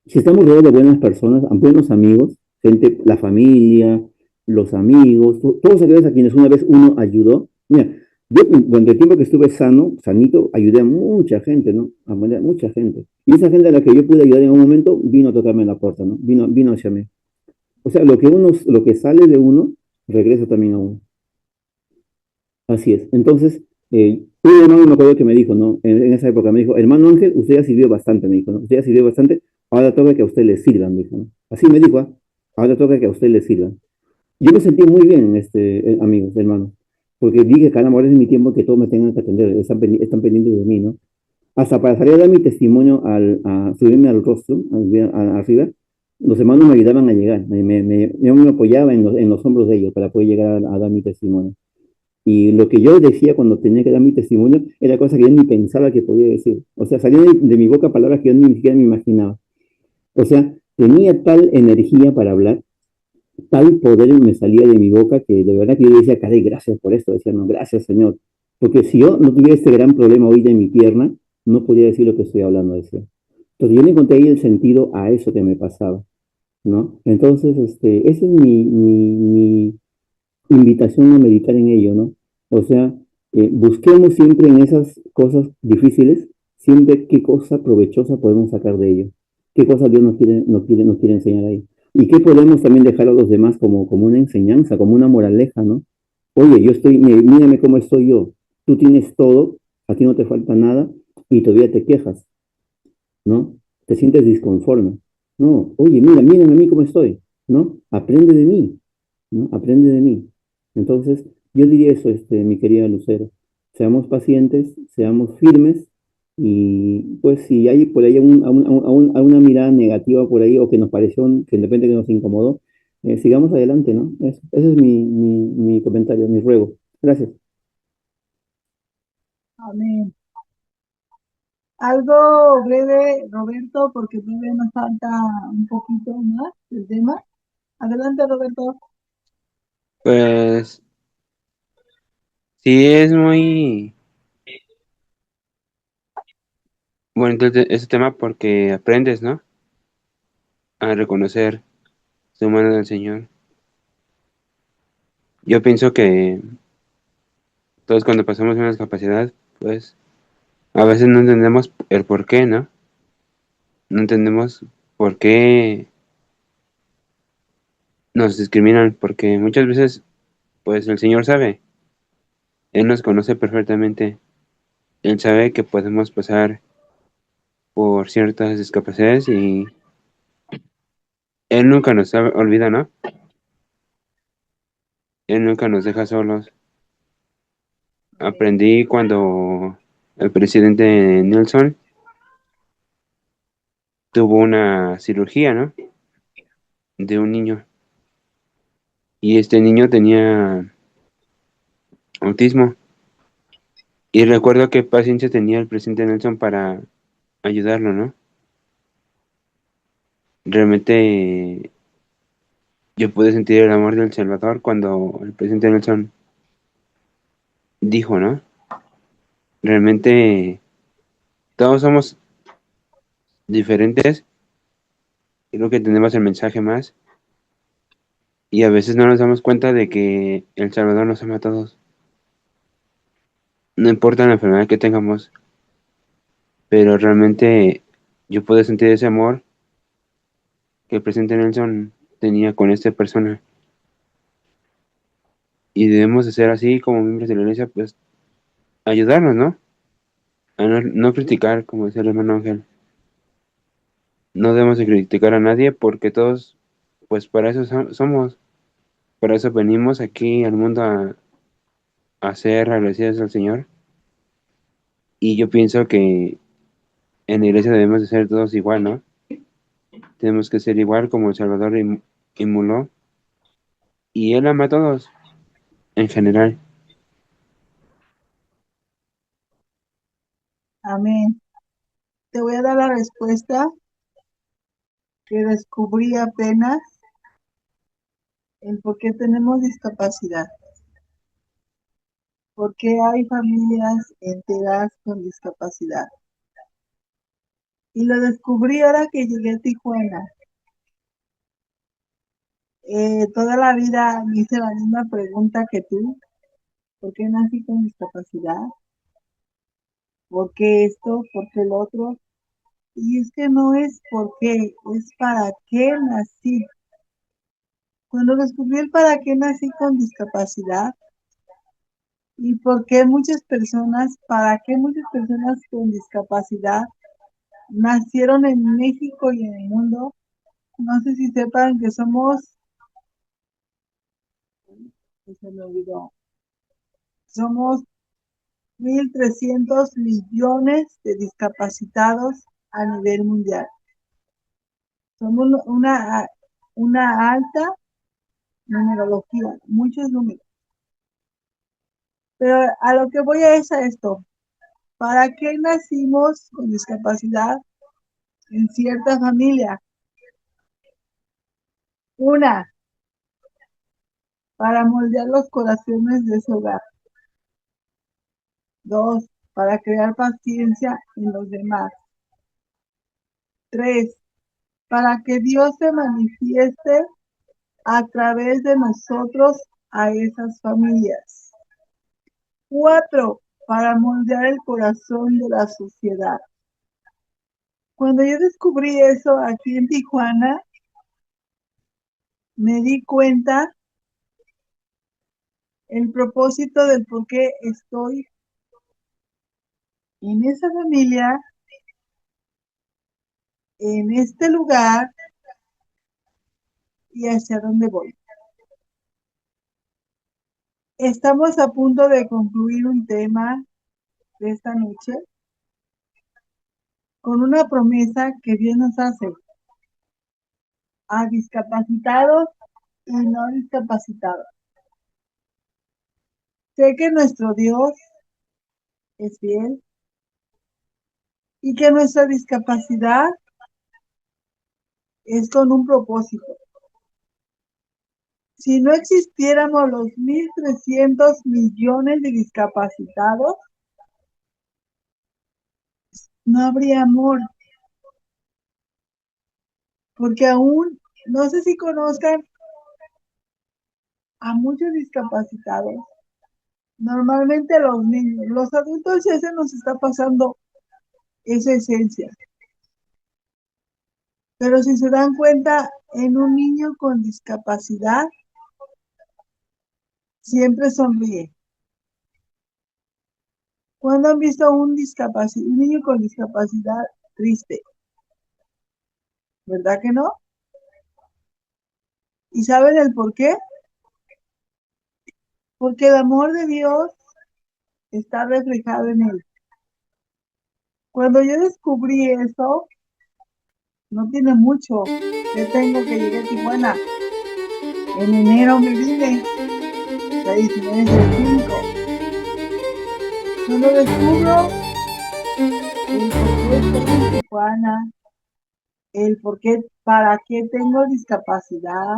Si estamos rodeados de buenas personas, buenos amigos, gente, la familia, los amigos, todos aquellos a quienes una vez uno ayudó. Mira, yo durante el tiempo que estuve sanito, ayudé a mucha gente, ¿no? A mucha gente. Y esa gente a la que yo pude ayudar en un momento vino a tocarme la puerta, ¿no? Vino hacia mí. O sea, lo que sale de uno, regresa también a uno. Así es. Entonces, un hermano me acuerdo que me dijo, ¿no? En esa época me dijo, hermano Ángel, usted ya sirvió bastante, me dijo, ¿no? Usted ya sirvió bastante, ahora toca que a usted le sirvan, me dijo, ¿no? Así me dijo, ¿ah? Ahora toca que a usted le sirvan. Yo me sentí muy bien, amigos, hermanos, porque dije, caramba, ahora es mi tiempo que todos me tengan que atender, están pendientes de mí, ¿no? Hasta para salir a dar mi testimonio, a subirme al rostro, arriba, los hermanos me ayudaban a llegar, yo me apoyaba en los hombros de ellos para poder llegar a dar mi testimonio. Y lo que yo decía cuando tenía que dar mi testimonio era cosas que yo ni pensaba que podía decir. O sea, salían de mi boca palabras que yo ni siquiera me imaginaba. O sea, tenía tal energía para hablar, tal poder me salía de mi boca que de verdad que yo decía, caray, gracias por esto. Decía, no, gracias, Señor. Porque si yo no tuviera este gran problema hoy en mi pierna, no podía decir lo que estoy hablando, decía. Entonces yo le encontré ahí el sentido a eso que me pasaba, ¿no? Entonces, esa es mi invitación a meditar en ello, ¿no? O sea, busquemos siempre en esas cosas difíciles, siempre qué cosa provechosa podemos sacar de ello, qué cosa Dios nos quiere enseñar ahí. Y qué podemos también dejar a los demás como una enseñanza, como una moraleja, ¿no? Oye, mírame cómo estoy yo. Tú tienes todo, a ti no te falta nada y todavía te quejas, ¿no? Te sientes disconforme. No, oye, mírame a mí cómo estoy, ¿no? Aprende de mí, ¿no? Aprende de mí. Entonces, yo diría eso, mi querida Lucero. Seamos pacientes, seamos firmes y pues si hay por ahí una mirada negativa por ahí o que nos pareció, que de repente que nos incomodó, sigamos adelante, ¿no? Ese es mi comentario, mi ruego. Gracias. Amén. Algo breve, Roberto, porque todavía nos falta un poquito más del tema. Adelante, Roberto. Pues sí es muy bueno entonces ese tema porque aprendes, ¿no? A reconocer su mano del Señor. Yo pienso que todos cuando pasamos una discapacidad, pues a veces no entendemos el por qué, ¿no? No entendemos por qué nos discriminan, porque muchas veces, pues el Señor sabe, Él nos conoce perfectamente, Él sabe que podemos pasar por ciertas discapacidades y Él nunca nos olvida, ¿no? Él nunca nos deja solos. Aprendí cuando el presidente Nelson tuvo una cirugía, ¿no? De un niño. Y este niño tenía autismo. Y recuerdo qué paciencia tenía el presidente Nelson para ayudarlo, ¿no? Realmente yo pude sentir el amor del Salvador cuando el presidente Nelson dijo, ¿no? Realmente todos somos diferentes, creo que tenemos el mensaje más y a veces no nos damos cuenta de que el Salvador nos ama a todos. No importa la enfermedad que tengamos, pero realmente yo pude sentir ese amor que el presidente Nelson tenía con esta persona. Y debemos de ser así como miembros de la iglesia, pues ayudarnos, ¿no? A no criticar, como decía el hermano Ángel. No debemos de criticar a nadie porque todos, pues para eso somos, para eso venimos aquí al mundo a ser agradecidos al Señor. Y yo pienso que en la iglesia debemos de ser todos igual, ¿no? Tenemos que ser igual como el Salvador inmoló. Y Él ama a todos. en general. Amén. Te voy a dar la respuesta que descubrí apenas en por qué tenemos discapacidad. ¿Por qué hay familias enteras con discapacidad? Y lo descubrí ahora que llegué a Tijuana. Toda la vida me hice la misma pregunta que tú. ¿Por qué nací con discapacidad? ¿Por qué esto? ¿Por qué el otro? Y es que no es por qué, es para qué nací. Cuando descubrí el para qué nací con discapacidad y por qué muchas personas, para qué muchas personas con discapacidad nacieron en México y en el mundo, no sé si sepan que se me olvidó, somos 1.300 millones de discapacitados a nivel mundial. Somos una alta numerología, muchos números. Pero a lo que voy es a esto. ¿Para qué nacimos con discapacidad en cierta familia? Una, para moldear los corazones de ese hogar. Dos, para crear paciencia en los demás. Tres, para que Dios se manifieste a través de nosotros a esas familias. Cuatro, para moldear el corazón de la sociedad. Cuando yo descubrí eso aquí en Tijuana, me di cuenta el propósito del por qué estoy en esa familia, en este lugar y hacia dónde voy. Estamos a punto de concluir un tema de esta noche con una promesa que Dios nos hace a discapacitados y no discapacitados. Sé que nuestro Dios es fiel y que nuestra discapacidad es con un propósito. Si no existiéramos los 1.300 millones de discapacitados, no habría amor. Porque aún, no sé si conozcan a muchos discapacitados, normalmente los niños, los adultos ya se nos está pasando esa esencia. Pero si se dan cuenta, en un niño con discapacidad, siempre sonríe. ¿Cuándo han visto un niño con discapacidad triste? ¿Verdad que no? ¿Y saben el por qué? Porque el amor de Dios está reflejado en él. Cuando yo descubrí eso, no tiene mucho que tengo que llegué a Tijuana. En enero me vine, la 19/5. Cuando descubro el por qué estoy en Tijuana, el por qué, para qué tengo discapacidad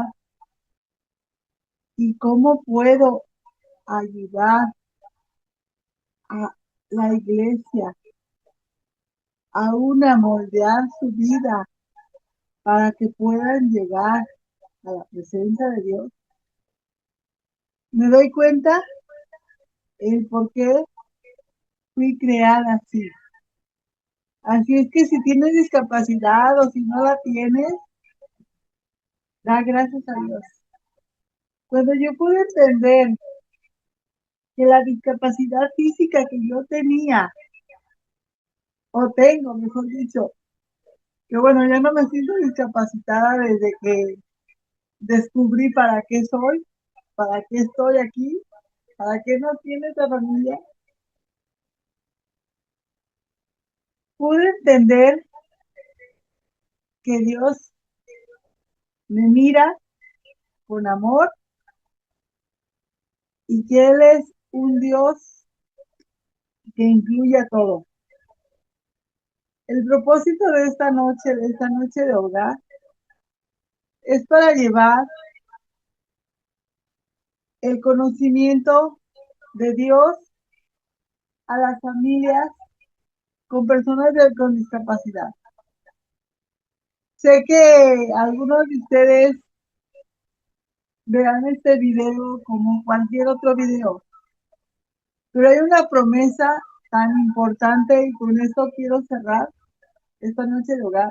y cómo puedo ayudar a la iglesia a moldear su vida para que puedan llegar a la presencia de Dios, me doy cuenta el por qué fui creada así. Así es que si tienes discapacidad o si no la tienes, da gracias a Dios. Cuando yo pude entender que la discapacidad física que yo tenía, o tengo, mejor dicho, que bueno, ya no me siento discapacitada desde que descubrí para qué soy, para qué estoy aquí, para qué no tiene esta familia, pude entender que Dios me mira con amor y que Él es un Dios que incluye a todo. El propósito de esta noche de hogar, es para llevar el conocimiento de Dios a las familias con personas con discapacidad. Sé que algunos de ustedes verán este video como cualquier otro video, pero hay una promesa tan importante, y con esto quiero cerrar esta noche de hogar,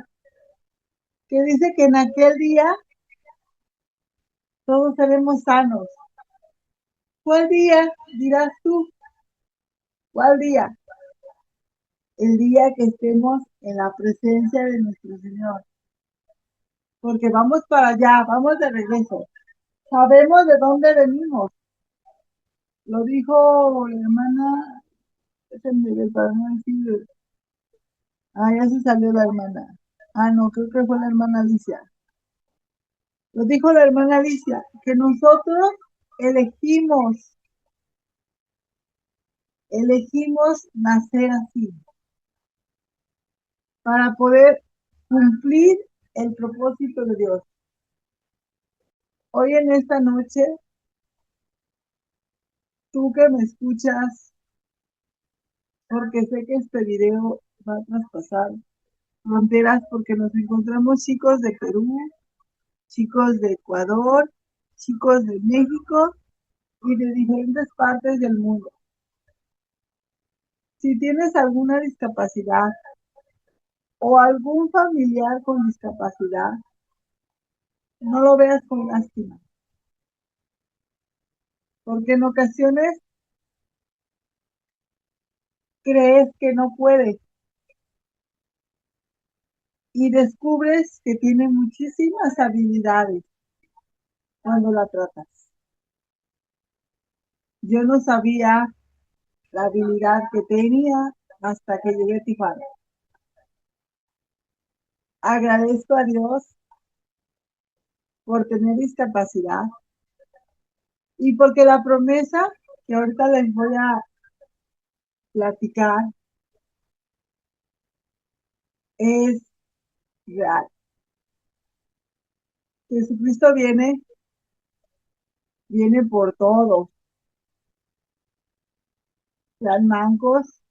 que dice que en aquel día todos seremos sanos. ¿Cuál día dirás tú? ¿Cuál día? El día que estemos en la presencia de nuestro Señor. Porque vamos para allá, vamos de regreso. Sabemos de dónde venimos. Lo dijo la hermana, para no decir, ya se salió la hermana. No, creo que fue la hermana Alicia. Lo dijo la hermana Alicia, que nosotros elegimos nacer así, para poder cumplir el propósito de Dios. Hoy en esta noche, tú que me escuchas, porque sé que este video va a traspasar fronteras, porque nos encontramos chicos de Perú, chicos de Ecuador, chicos de México y de diferentes partes del mundo. Si tienes alguna discapacidad o algún familiar con discapacidad, no lo veas con lástima, porque en ocasiones crees que no puedes y descubres que tiene muchísimas habilidades cuando la tratas. Yo no sabía la habilidad que tenía hasta que llegué a Tijuana. Agradezco a Dios por tener discapacidad y porque la promesa que ahorita les voy a platicar es real. Jesucristo viene por todo. Sean mancos,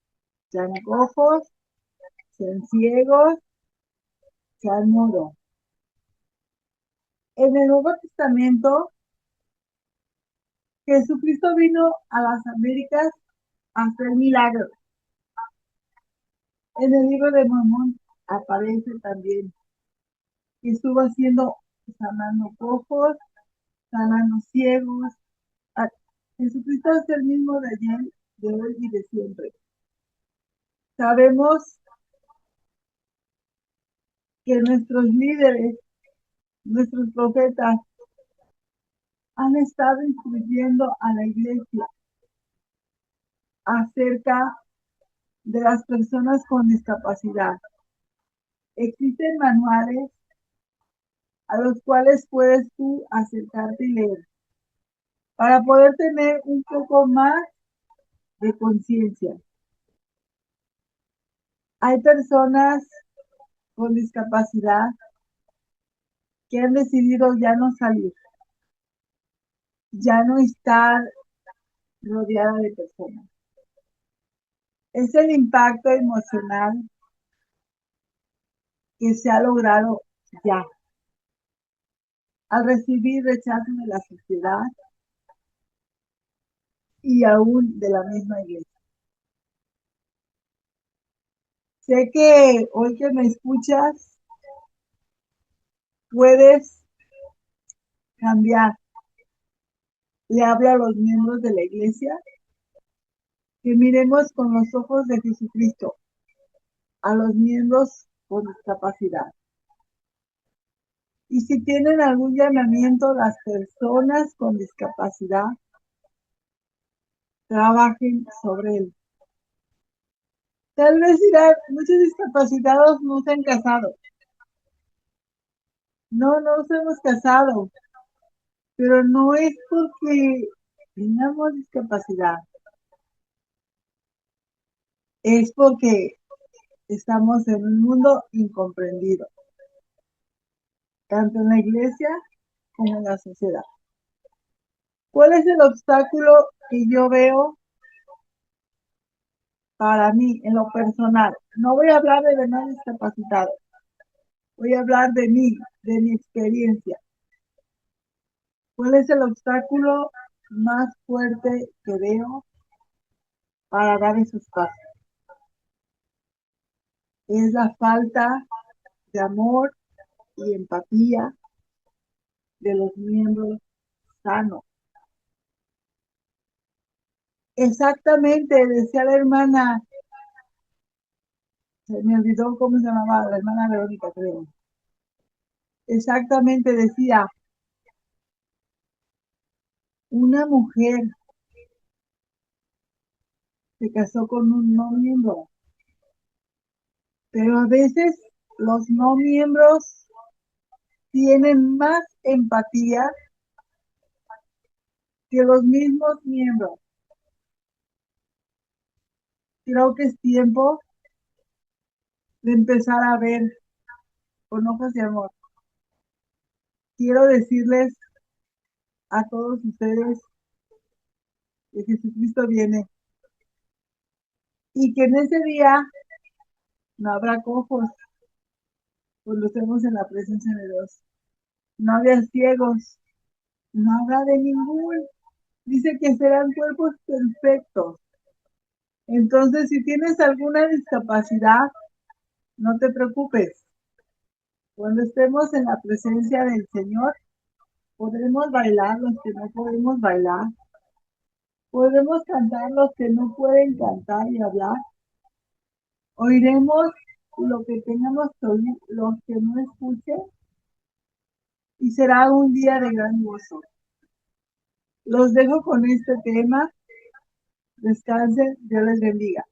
sean cojos, sean ciegos, sean mudos. En el Nuevo Testamento, Jesucristo vino a las Américas a hacer milagros. En el libro de Mormón aparece también que estuvo sanando cojos, sanando ciegos. Jesucristo es el mismo de ayer, de hoy y de siempre. Sabemos que nuestros líderes, nuestros profetas, han estado instruyendo a la iglesia acerca de las personas con discapacidad. Existen manuales a los cuales puedes tú acercarte y leer para poder tener un poco más de conciencia. Hay personas con discapacidad que han decidido ya no salir, ya no estar rodeada de personas. Es el impacto emocional que se ha logrado ya al recibir rechazo de la sociedad y aún de la misma iglesia. Sé que hoy que me escuchas, puedes cambiar. Le hablo a los miembros de la iglesia que miremos con los ojos de Jesucristo a los miembros con discapacidad. Y si tienen algún llamamiento, las personas con discapacidad, trabajen sobre él. Tal vez dirán, muchos discapacitados no se han casado. No nos hemos casado, pero no es porque tengamos discapacidad es porque estamos en un mundo incomprendido, tanto en la iglesia como en la sociedad. ¿Cuál es el obstáculo que yo veo para mí en lo personal? No voy a hablar de demás discapacitados, voy a hablar de mí, de mi experiencia. ¿Cuál es el obstáculo más fuerte que veo para dar esos pasos? Es la falta de amor y empatía de los miembros sanos. Exactamente, decía la hermana, se me olvidó cómo se llamaba, la hermana Verónica, creo. Exactamente decía, una mujer se casó con un no miembro, pero a veces los no miembros tienen más empatía que los mismos miembros. Creo que es tiempo de empezar a ver con ojos de amor. Quiero decirles a todos ustedes que Jesucristo viene y que en ese día no habrá cojos cuando estemos en la presencia de Dios. No habrá ciegos, no habrá de ningún. Dice que serán cuerpos perfectos. Entonces, si tienes alguna discapacidad, no te preocupes. Cuando estemos en la presencia del Señor, podremos bailar los que no podemos bailar. Podremos cantar los que no pueden cantar y hablar. Oiremos lo que tengamos que oír, los que no escuchen. Y será un día de gran gozo. Los dejo con este tema. Descansen, Dios les bendiga.